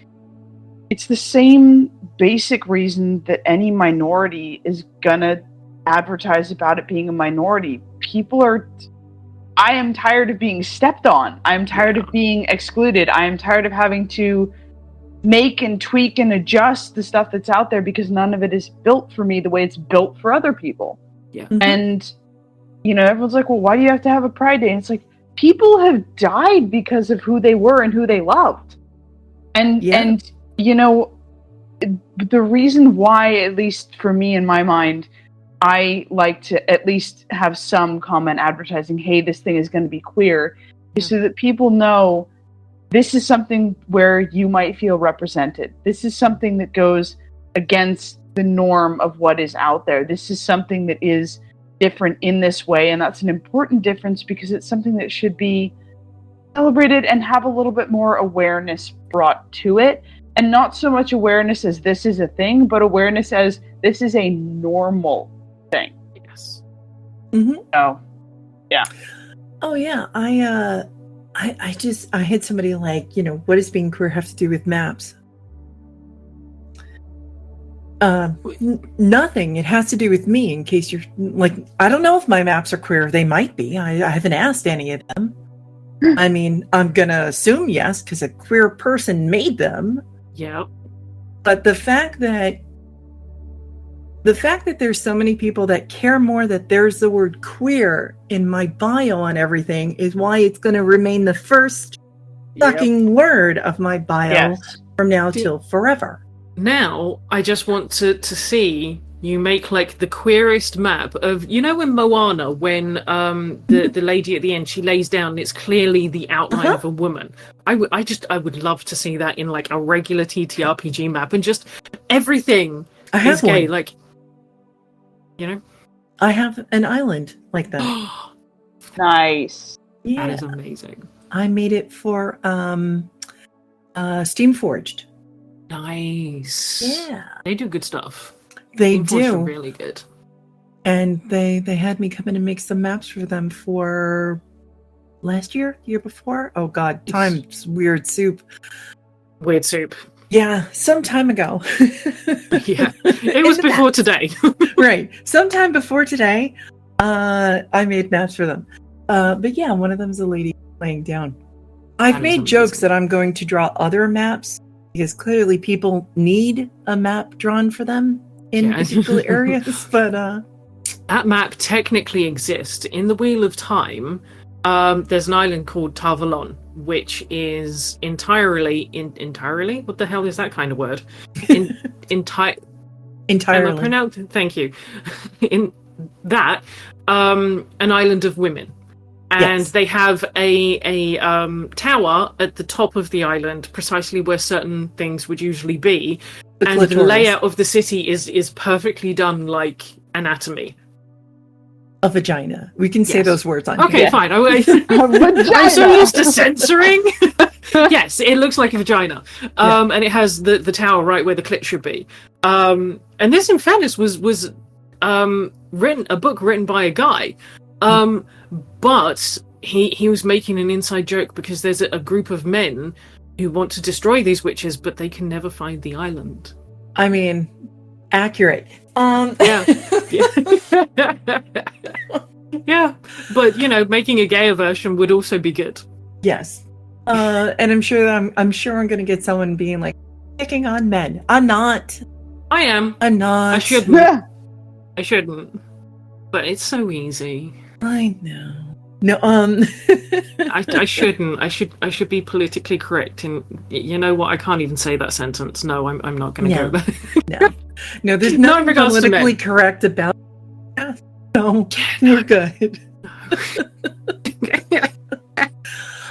it's the same basic reason that any minority is gonna advertise about it being a minority. I am tired of being stepped on. I'm tired of being excluded. I am tired of having to make and tweak and adjust the stuff that's out there because none of it is built for me the way it's built for other people. Yeah. Mm-hmm. And, you know, everyone's like, well, why do you have to have a Pride Day? And it's like, people have died because of who they were and who they loved. And, you know, the reason why, at least for me in my mind, I like to at least have some comment advertising, hey, this thing is going to be queer, is so that people know this is something where you might feel represented. This is something that goes against the norm of what is out there. This is something that is different in this way, and that's an important difference because it's something that should be celebrated and have a little bit more awareness brought to it. And not so much awareness as this is a thing, but awareness as this is a normal thing. Yes. Mm-hmm. So, yeah. Oh yeah, I had somebody like, you know, what does being queer have to do with maps? Nothing. It has to do with me. In case you're like, I don't know if my maps are queer. They might be. I haven't asked any of them. I mean, I'm gonna assume yes because a queer person made them. Yeah. But the fact that there's so many people that care more that there's the word queer in my bio on everything is why it's going to remain the first fucking word of my bio from now till forever. Now, I just want to see you make like the queerest map of, you know, in Moana, when the lady at the end, she lays down, it's clearly the outline of a woman. I would love to see that in like a regular TTRPG map, and just everything is gay. Like, you know, I have an island like that. Nice. Yeah, that is amazing. I made it for Steamforged. Nice. Yeah, they do good stuff. They do really good. And they had me come in and make some maps for them for last year, year before. Oh God, time's weird soup. Weird soup. Yeah, some time ago. Yeah, it was before today. Right, sometime before today, I made maps for them. But yeah, one of them is a lady laying down. I've made jokes that I'm going to draw other maps because clearly people need a map drawn for them in particular areas. But that map technically exists in the Wheel of Time. There's an island called Tarvalon, which is entirely what the hell is that kind of word? Entirely. Thank you. In that an island of women. And they have a tower at the top of the island, precisely where certain things would usually be. And the layout of the city is perfectly done like anatomy. A vagina. We can say those words on here. Okay, fine. I'm so used to censoring. Yes, it looks like a vagina. And it has the tower right where the clit should be. And this, in fairness, was a book written by a guy. But he was making an inside joke because there's a group of men who want to destroy these witches, but they can never find the island. I mean, accurate. Yeah. Yeah, but you know, making a gayer version would also be good. Yes. And I'm sure I'm going to get someone being like, picking on men. I'm not. I am. I'm not. I shouldn't. I shouldn't. But it's so easy. I know. No, I shouldn't. I should be politically correct. And you know what? I can't even say that sentence. No, I'm not going to go there. no. There's No, nothing politically correct about that. So we're good.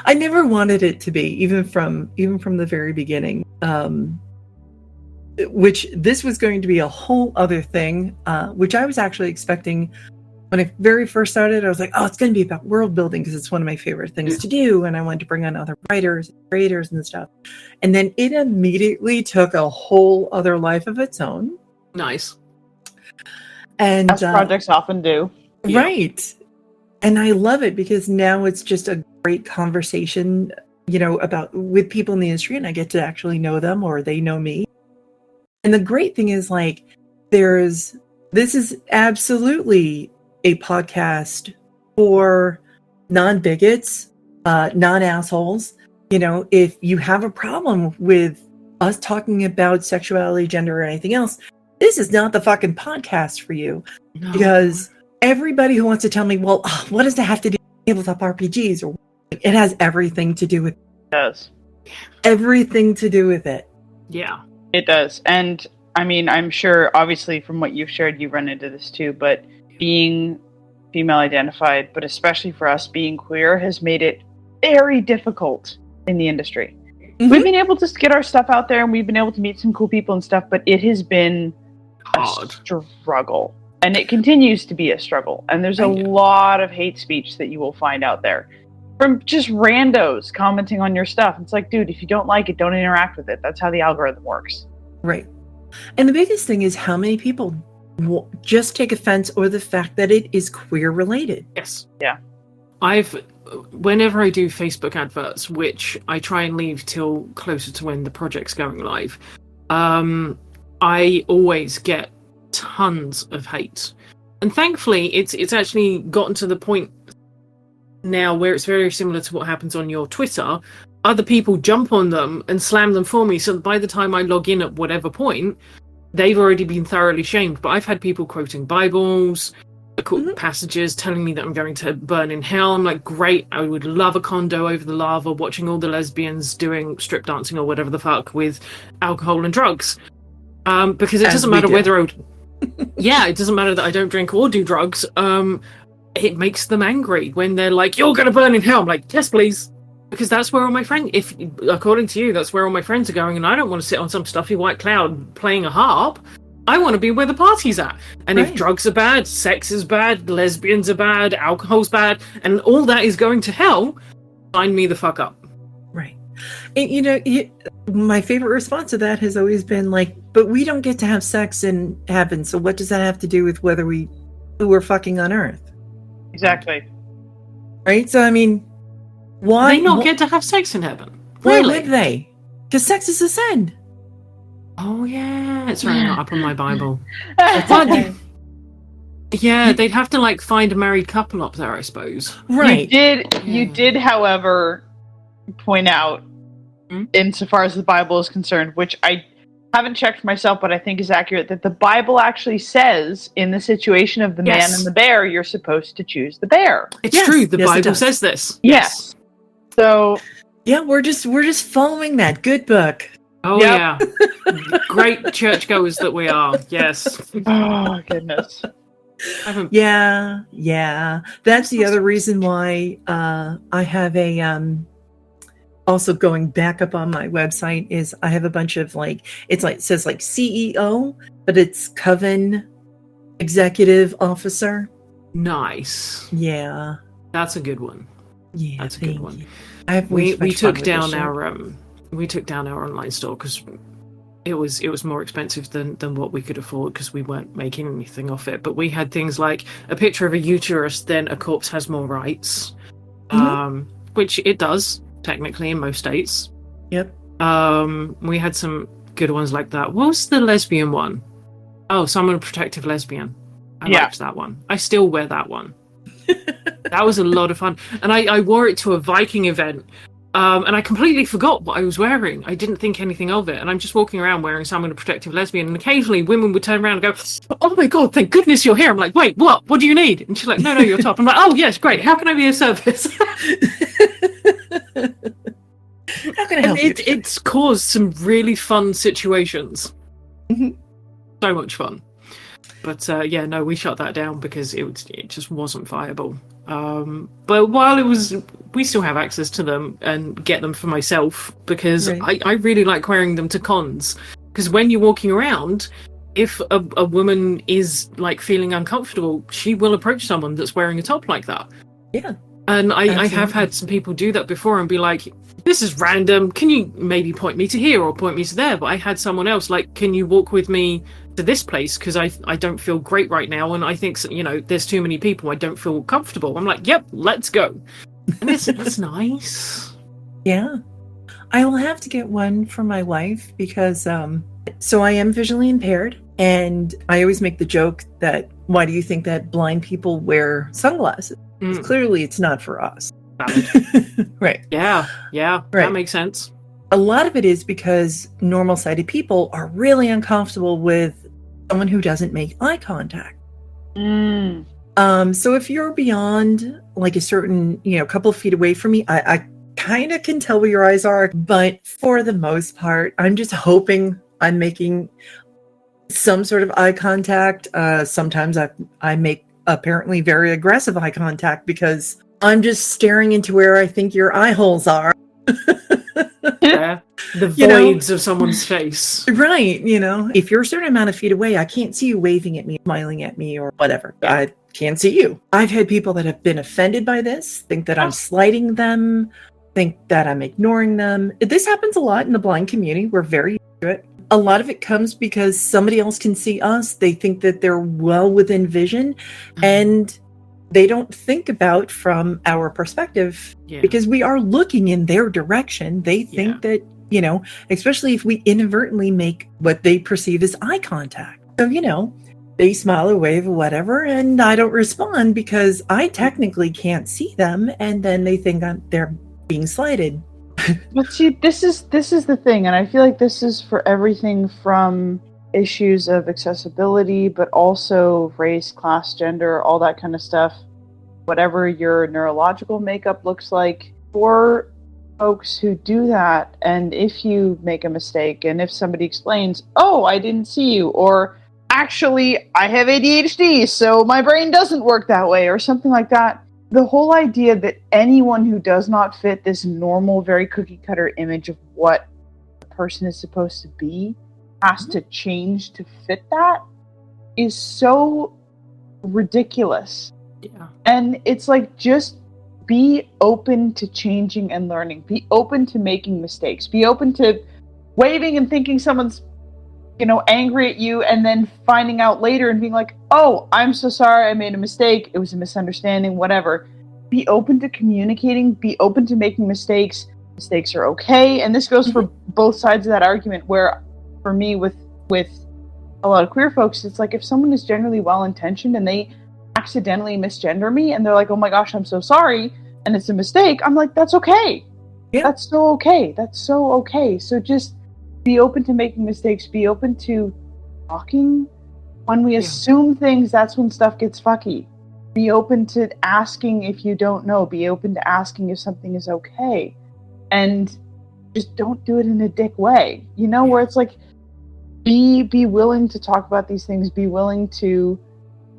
I never wanted it to be, even from the very beginning. Which this was going to be a whole other thing, which I was actually expecting when I very first started. I was like, oh, it's going to be about world building because it's one of my favorite things to do, and I wanted to bring on other writers and creators and stuff. And then it immediately took a whole other life of its own. Nice. And as projects often do. Right. And I love it because now it's just a great conversation, about with people in the industry, and I get to actually know them, or they know me. And the great thing is, like, this is absolutely a podcast for non-bigots, non-assholes. If you have a problem with us talking about sexuality, gender, or anything else, this is not the fucking podcast for you. No. Because everybody who wants to tell me, well, what does that have to do with tabletop RPGs? Or it has everything to do with it. It does. Everything to do with it. Yeah. It does. And I mean, I'm sure, obviously, from what you've shared, you run into this too, but being female identified, but especially for us being queer, has made it very difficult in the industry. Mm-hmm. We've been able to get our stuff out there, and we've been able to meet some cool people and stuff, but it has been hard. A struggle. And it continues to be a struggle. And there's a lot of hate speech that you will find out there from just randos commenting on your stuff. It's like, dude, if you don't like it, don't interact with it. That's how the algorithm works. Right. And the biggest thing is how many people just take offense or the fact that it is queer related. Yes. Yeah. Whenever I do Facebook adverts, which I try and leave till closer to when the project's going live, I always get tons of hate. And thankfully, it's actually gotten to the point now where it's very similar to what happens on your Twitter. Other people jump on them and slam them for me, so by the time I log in at whatever point, they've already been thoroughly shamed. But I've had people quoting Bibles, passages, telling me that I'm going to burn in hell. I'm like, great, I would love a condo over the lava, watching all the lesbians doing strip dancing or whatever the fuck with alcohol and drugs. Because it doesn't matter whether it doesn't matter that I don't drink or do drugs. It makes them angry when they're like, you're going to burn in hell. I'm like, yes, please. Because that's where all my friends, according to you, that's where all my friends are going, and I don't want to sit on some stuffy white cloud playing a harp. I want to be where the party's at. And if drugs are bad, sex is bad, lesbians are bad, alcohol's bad, and all that is going to hell, sign me the fuck up. Right. And, my favorite response to that has always been like, but we don't get to have sex in heaven, so what does that have to do with whether we're fucking on Earth? Exactly. Right? So, I mean, why they not get to have sex in heaven? Why would they? Because sex is a sin. Oh yeah, it's right not up on my Bible. Okay. Yeah, they'd have to find a married couple up there, I suppose. Right. You did, however, point out, insofar as the Bible is concerned, which I haven't checked myself, but I think is accurate, that the Bible actually says in the situation of the man and the bear, you're supposed to choose the bear. It's true. The Bible says this. Yes. So yeah, we're just following that good book. Oh yeah, great churchgoers that we are. Yes. Oh goodness. Yeah. That's the other reason why I have a also going back up on my website is I have a bunch of it says CEO, but it's Coven Executive Officer. Nice. Yeah. That's a good one. Yeah. That's a good one. You. We took down our online store because it was more expensive than what we could afford because we weren't making anything off it. But we had things like a picture of a uterus, then a corpse has more rights, which it does technically in most states. Yep. We had some good ones like that. What was the lesbian one? Oh, someone protective lesbian. I liked that one. I still wear that one. That was a lot of fun. And I wore it to a Viking event And I completely forgot what I was wearing. I didn't think anything of it. And I'm just walking around wearing some kind of protective lesbian. And occasionally women would turn around and go, oh my God, thank goodness you're here. I'm like, wait, what? What do you need? And she's like, no, your top. I'm like, oh, yes, great. How can I be of service? How can I help you? It's caused some really fun situations. Mm-hmm. So much fun. But we shut that down because it just wasn't viable. But while we still have access to them and get them for myself because right. I really like wearing them to cons. Because when you're walking around, if a woman is like feeling uncomfortable, she will approach someone that's wearing a top like that. Yeah. And I have had some people do that before and be like, this is random. Can you maybe point me to here or point me to there? But I had someone else like, can you walk with me to this place? Because I don't feel great right now. And I think, there's too many people. I don't feel comfortable. I'm like, yep, let's go. And that's nice. Yeah. I will have to get one for my wife because, so I am visually impaired. And I always make the joke that, why do you think that blind people wear sunglasses? Clearly it's not for us. Right. Yeah. Right. That makes sense. A lot of it is because normal sighted people are really uncomfortable with someone who doesn't make eye contact. So if you're beyond like a certain, couple of feet away from me, I kind of can tell where your eyes are, but for the most part, I'm just hoping I'm making some sort of eye contact. Sometimes I make apparently very aggressive eye contact because I'm just staring into where I think your eye holes are. Yeah, the voids of someone's face. Right, if you're a certain amount of feet away, I can't see you waving at me, smiling at me, or whatever. Yeah. I can't see you. I've had people that have been offended by this, think that I'm slighting them, think that I'm ignoring them. This happens a lot in the blind community. We're very used to it. A lot of it comes because somebody else can see us. They think that they're well within vision, and they don't think about from our perspective because we are looking in their direction. They think that, especially if we inadvertently make what they perceive as eye contact. So, they smile or wave or whatever, and I don't respond because I technically can't see them. And then they think they're being slighted. But see, this is the thing. And I feel like this is for everything from issues of accessibility, but also race, class, gender, all that kind of stuff. Whatever your neurological makeup looks like, for folks who do that, and if you make a mistake, and if somebody explains, oh, I didn't see you, or actually, I have ADHD, so my brain doesn't work that way, or something like that. The whole idea that anyone who does not fit this normal, very cookie-cutter image of what a person is supposed to be has to change to fit that is so ridiculous. Yeah. And it's like, just be open to changing and learning. Be open to making mistakes. Be open to waving and thinking someone's, angry at you, and then finding out later and being like, oh, I'm so sorry, I made a mistake. It was a misunderstanding, whatever. Be open to communicating. Be open to making mistakes. Mistakes are okay. And this goes for both sides of that argument, where for me with a lot of queer folks, it's like, if someone is generally well-intentioned and they accidentally misgender me and they're like, oh my gosh, I'm so sorry, and it's a mistake, I'm like, that's okay. Yeah. That's so okay. That's so okay. So just be open to making mistakes. Be open to talking. When we assume things, that's when stuff gets fucky. Be open to asking if you don't know. Be open to asking if something is okay. And just don't do it in a dick way. Where it's like, be willing to talk about these things. Be willing to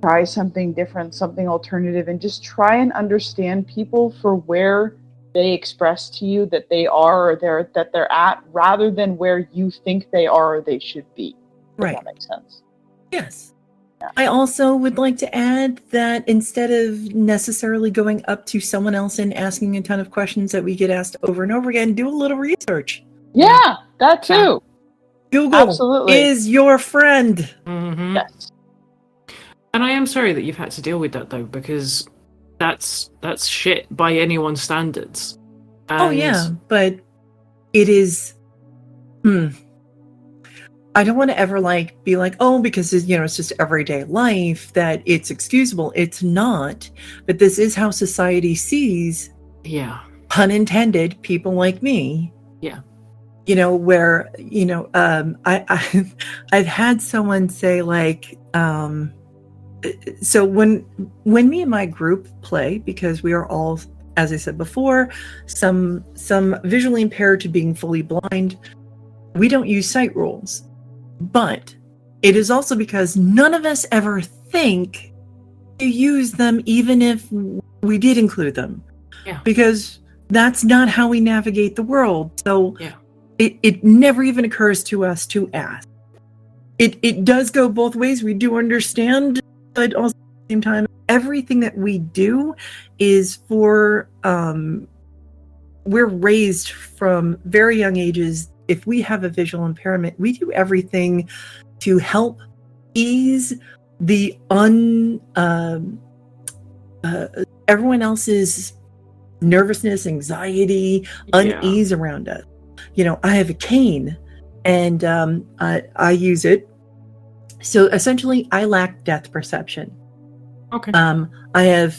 try something different, something alternative, and just try and understand people for where they express to you that they are, or that they're at, rather than where you think they are or they should be. Right. If that makes sense. Yes. Yeah. I also would like to add that instead of necessarily going up to someone else and asking a ton of questions that we get asked over and over again, do a little research. Yeah, that too. Google is your friend. Mm-hmm. Yes. And I am sorry that you've had to deal with that, though, because that's shit by anyone's standards. And but it is. I don't want to ever be like, oh, because it's just everyday life that it's excusable. It's not. But this is how society sees pun intended, people like me. Yeah. Where, I've had someone say like, so when me and my group play, because we are all, as I said before, some visually impaired to being fully blind, we don't use sight rules. But it is also because none of us ever think to use them, even if we did include them. Yeah. Because that's not how we navigate the world. So yeah. It never even occurs to us to ask. It does go both ways. We do understand, but also at the same time, everything that we do is for, we're raised from very young ages. If we have a visual impairment, we do everything to help ease the everyone else's nervousness, anxiety, unease around us. I have a cane, and I use it. So essentially, I lack depth perception. Okay. I have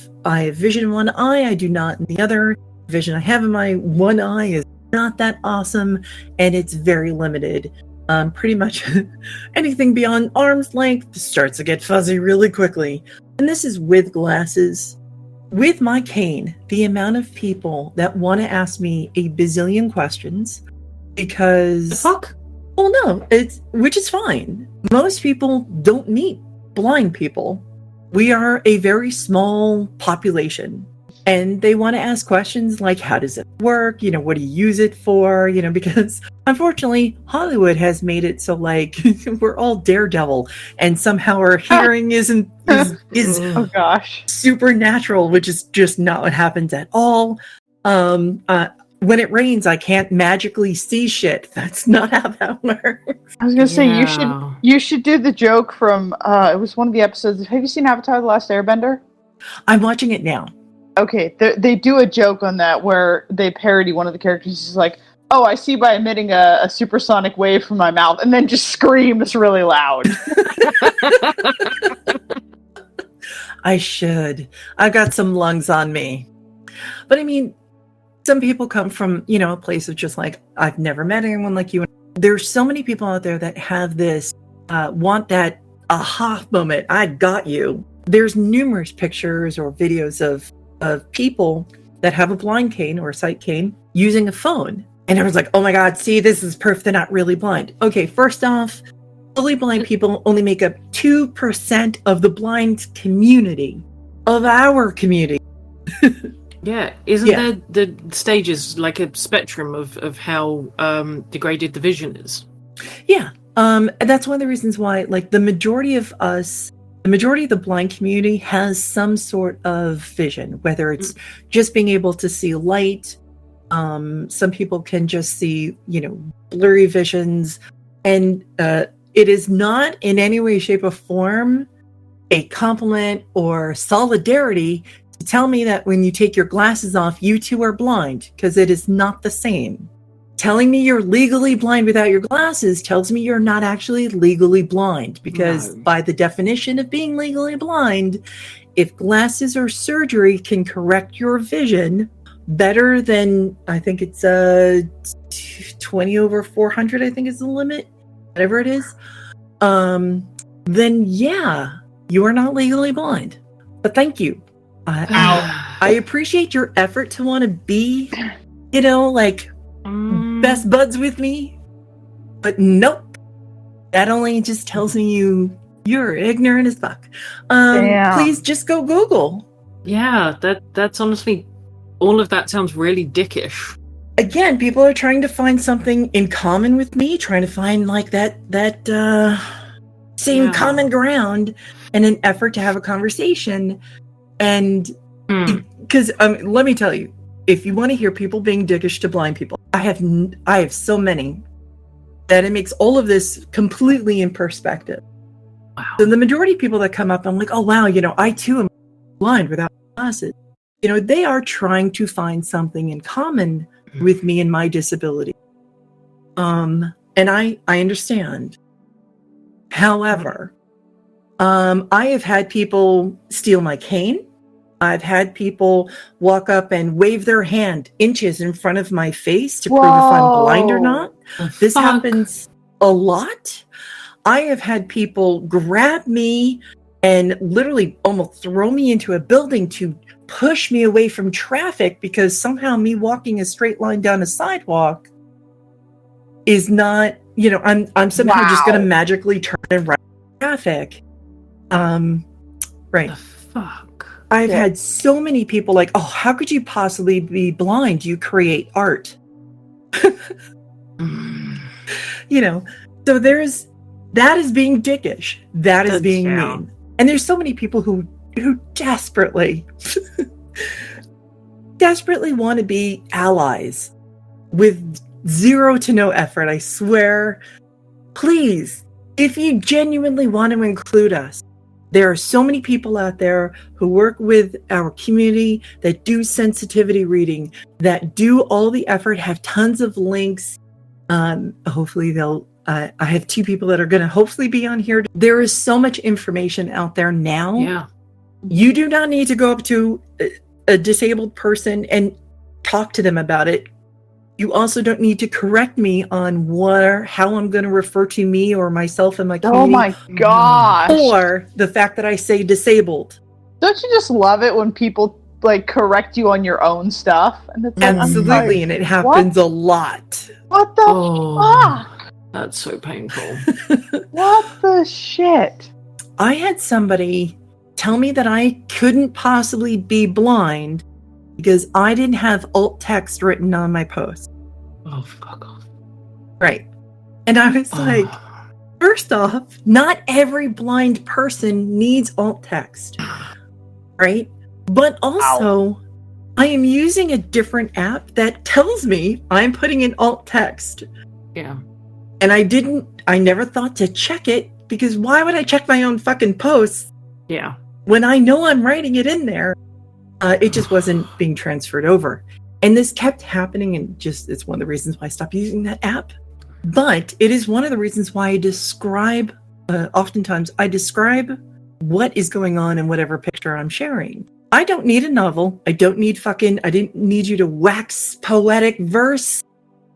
vision in one eye. I do not in the other. Vision I have in my one eye is not that awesome, and it's very limited. Pretty much anything beyond arm's length starts to get fuzzy really quickly. And this is with glasses. With my cane, the amount of people that want to ask me a bazillion questions because... The fuck? Well, no, which is fine. Most people don't meet blind people. We are a very small population. And they want to ask questions like, how does it work? What do you use it for? Because unfortunately, Hollywood has made it so like we're all Daredevil, and somehow our hearing is oh gosh, supernatural, which is just not what happens at all. When it rains, I can't magically see shit. That's not how that works. I was gonna say you should do the joke from it was one of the episodes. Have you seen Avatar: The Last Airbender? I'm watching it now. Okay, they do a joke on that where they parody one of the characters. He's like, "Oh, I see by emitting a supersonic wave from my mouth," and then just screams really loud. I should. I've got some lungs on me. But I mean, some people come from, a place of just like, I've never met anyone like you. There's so many people out there that have this, want that aha moment. I got you. There's numerous pictures or videos of people that have a blind cane or a sight cane using a phone. And everyone's like, oh my God, see, this is proof they're not really blind. Okay, first off, fully blind people only make up 2% of the blind community, of our community. Yeah, isn't there the stages, like a spectrum of how degraded the vision is? Yeah, that's one of the reasons why, like, the majority of the blind community has some sort of vision, whether it's just being able to see light. Some people can just see, blurry visions. And it is not in any way, shape, or form a compliment or solidarity to tell me that when you take your glasses off, you too are blind, because it is not the same. Telling me you're legally blind without your glasses tells me you're not actually legally blind, because by the definition of being legally blind, if glasses or surgery can correct your vision better than, I think it's 20/400, I think is the limit, whatever it is, then yeah, you are not legally blind. But thank you. I appreciate your effort to want to be, best buds with me, but nope. That only just tells me you're ignorant as fuck. Please just go Google. Yeah, that's honestly, all of that sounds really dickish. Again, people are trying to find something in common with me, trying to find like that same common ground in an effort to have a conversation. And because let me tell you, if you want to hear people being dickish to blind people, I have so many that it makes all of this completely in perspective. Wow. So the majority of people that come up, I'm like, oh wow, I too am blind without glasses. They are trying to find something in common with me and my disability. And I understand. However, I have had people steal my cane. I've had people walk up and wave their hand inches in front of my face to prove if I'm blind or not. This happens a lot. I have had people grab me and literally almost throw me into a building to push me away from traffic because somehow me walking a straight line down a sidewalk is not, I'm somehow just going to magically turn and run traffic. Right. The fuck? I've had so many people like, oh, how could you possibly be blind? You create art. So that is being dickish. That is being mean. And there's so many people who desperately want to be allies with zero to no effort. I swear, please, if you genuinely want to include us, there are so many people out there who work with our community that do sensitivity reading, that do all the effort, have tons of links. Hopefully I have 2 people that are going to hopefully be on here. There is so much information out there now. Yeah. You do not need to go up to a disabled person and talk to them about it. You also don't need to correct me on how I'm going to refer to me or myself and my community. Oh my gosh. Or the fact that I say disabled. Don't you just love it when people correct you on your own stuff? And it's absolutely, and it happens a lot. What the fuck? That's so painful. What the shit? I had somebody tell me that I couldn't possibly be blind because I didn't have alt text written on my post. Oh, fuck off. Right. And I was like, first off, not every blind person needs alt text. Right? But also, I am using a different app that tells me I'm putting in alt text. Yeah. And I never thought to check it because why would I check my own fucking posts? Yeah. When I know I'm writing it in there. It just wasn't being transferred over. And this kept happening, and it's one of the reasons why I stopped using that app. But it is one of the reasons why I describe, oftentimes I describe what is going on in whatever picture I'm sharing. I don't need a novel. I didn't need you to wax poetic verse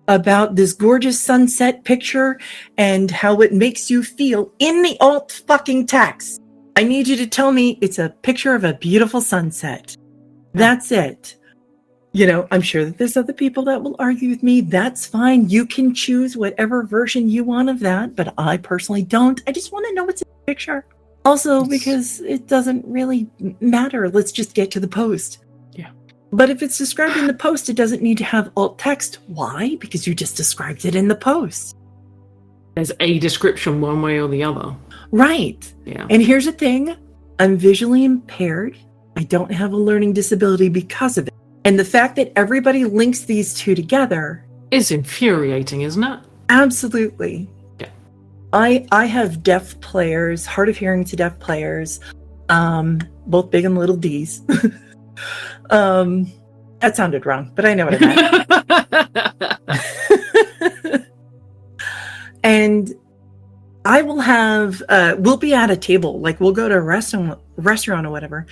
about this gorgeous sunset picture and how it makes you feel in the alt fucking text. I need you to tell me it's a picture of a beautiful sunset. That's it. I'm sure that there's other people that will argue with me. That's fine. You can choose whatever version you want of that, but I personally don't. I just want to know what's in the picture. Also, because it doesn't really matter. Let's just get to the post. Yeah. But if it's described in the post, it doesn't need to have alt text. Why? Because you just described it in the post. There's a description one way or the other. Right. Yeah. And here's the thing. I'm visually impaired. I don't have a learning disability because of it. And the fact that everybody links these two together is infuriating, isn't it? Absolutely. Yeah. I have deaf players, hard of hearing to deaf players, both big and little D's. That sounded wrong, but I know what I meant. And I will have, we'll be at a table, we'll go to a restaurant or whatever.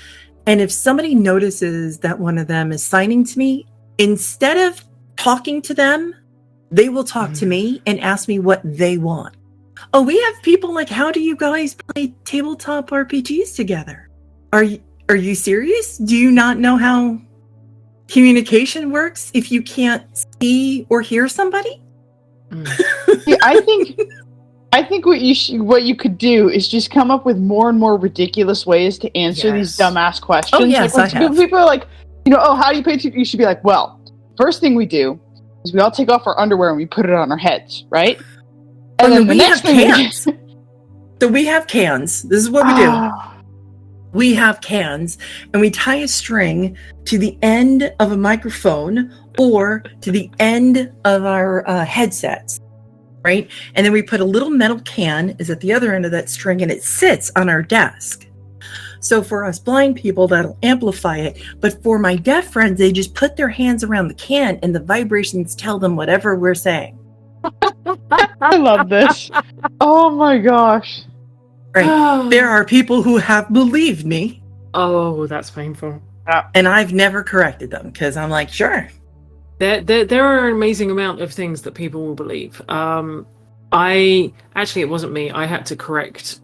And if somebody notices that one of them is signing to me, instead of talking to them, they will talk to me and ask me what they want. Oh, we have people how do you guys play tabletop RPGs together? Are you serious? Do you not know how communication works if you can't see or hear somebody? Yeah, I think what you could do is just come up with more and more ridiculous ways to answer these dumbass questions. Oh, yes, I have. People are like, how do you pay? You should be like, well, first thing we do is we all take off our underwear and we put it on our heads, right? And then the next thing cans. So we have cans. This is what we do. We have cans and we tie a string to the end of a microphone or to the end of our headsets. Right? And then we put a little metal can is at the other end of that string and it sits on our desk. So for us blind people, that'll amplify it. But for my deaf friends, they just put their hands around the can and the vibrations tell them whatever we're saying. I love this. Oh my gosh. Right. There are people who have believed me. Oh, that's painful. And I've never corrected them because I'm like, sure. There are an amazing amount of things that people will believe. It wasn't me. I had to correct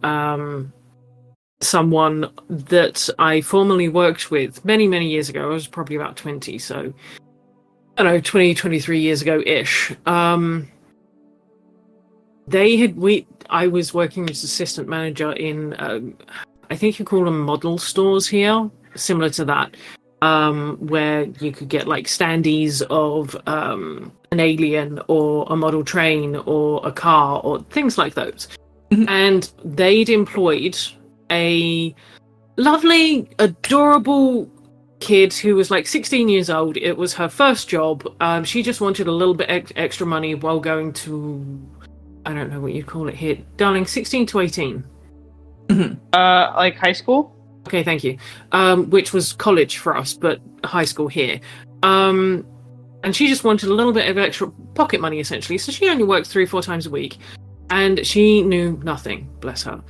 someone that I formerly worked with many, many years ago. I was probably about 20, so I don't know, 20, 23 years ago-ish. I was working as assistant manager in, I think you call them model stores here, similar to that, where you could get like standees of an alien or a model train or a car or things like those. And they'd employed a lovely, adorable kid who was like 16 years old. It was her first job. She just wanted a little bit extra money while going to, I don't know what you call it here, darling, 16 to 18. Like high school? Okay, thank you. Which was college for us, but high school here. And she just wanted a little bit of extra pocket money, essentially. So she only worked 3 or 4 times a week. And she knew nothing, bless her,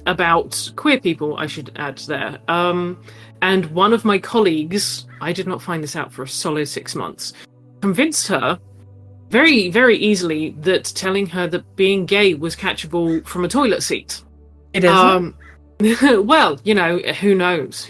about queer people, I should add there. And one of my colleagues, I did not find this out for a solid 6 months, convinced her very, very easily that telling her that being gay was catchable from a toilet seat. It isn't? Well, you know, who knows?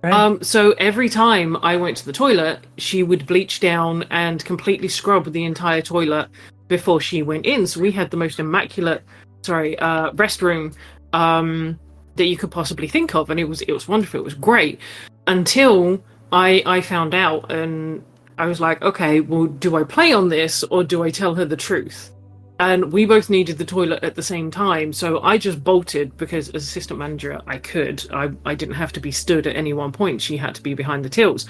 Right. So every time I went to the toilet, she would bleach down and completely scrub the entire toilet before she went in. So we had the most immaculate, restroom that you could possibly think of, and it was wonderful. It was great until I found out, and I was like, okay, well, do I play on this or do I tell her the truth? And we both needed the toilet at the same time, so I just bolted because as assistant manager I could. I didn't have to be stood at any one point. She had to be behind the tills. So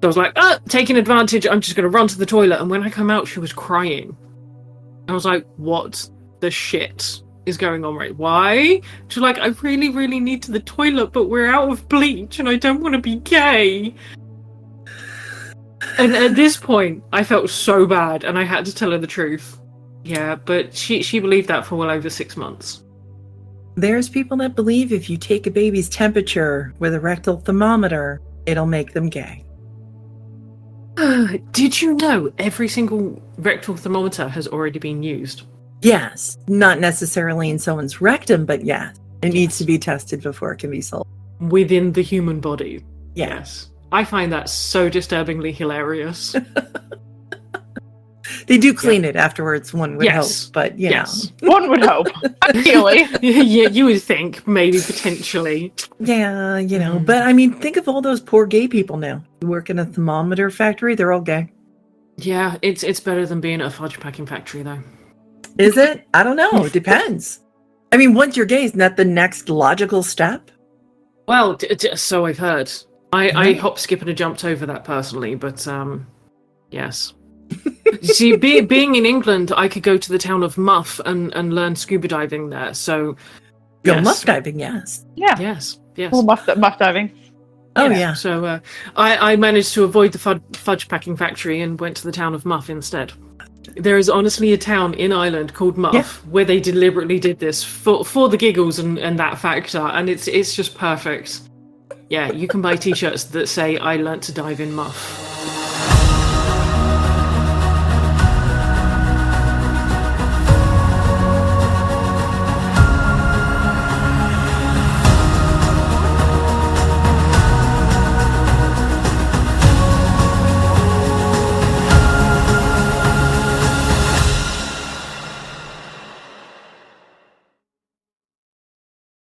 I was like, taking advantage, I'm just going to run to the toilet. And when I come out, she was crying. I was like, what the shit is going on, right? Why? She's like, I really, really need to the toilet, but we're out of bleach and I don't want to be gay. And at this point, I felt so bad and I had to tell her the truth. Yeah, but she believed that for well over 6 months. There's people that believe if you take a baby's temperature with a rectal thermometer, it'll make them gay. Did you know every single rectal thermometer has already been used? Yes, not necessarily in someone's rectum, but yes, it needs to be tested before it can be sold. Within the human body. Yeah. Yes. I find that so disturbingly hilarious. They do clean it afterwards, one would hope, but you know. One would hope, ideally. Yeah, you would think, maybe, potentially. Yeah, you know, but I mean, think of all those poor gay people now. You work in a thermometer factory, they're all gay. Yeah, it's better than being at a fudge packing factory, though. Is it? I don't know. It depends. I mean, once you're gay, isn't that the next logical step? Well, so I've heard. I hop, skip, and a jumped over that personally, but yes. See, being in England, I could go to the town of Muff and learn scuba diving there. So, Muff diving, yes. Yeah. Yes. Well, muff diving. Oh, yeah. So I managed to avoid the fudge packing factory and went to the town of Muff instead. There is honestly a town in Ireland called Muff where they deliberately did this for the giggles and that factor, and it's just perfect. Yeah, you can buy t-shirts that say, I learnt to dive in Muff.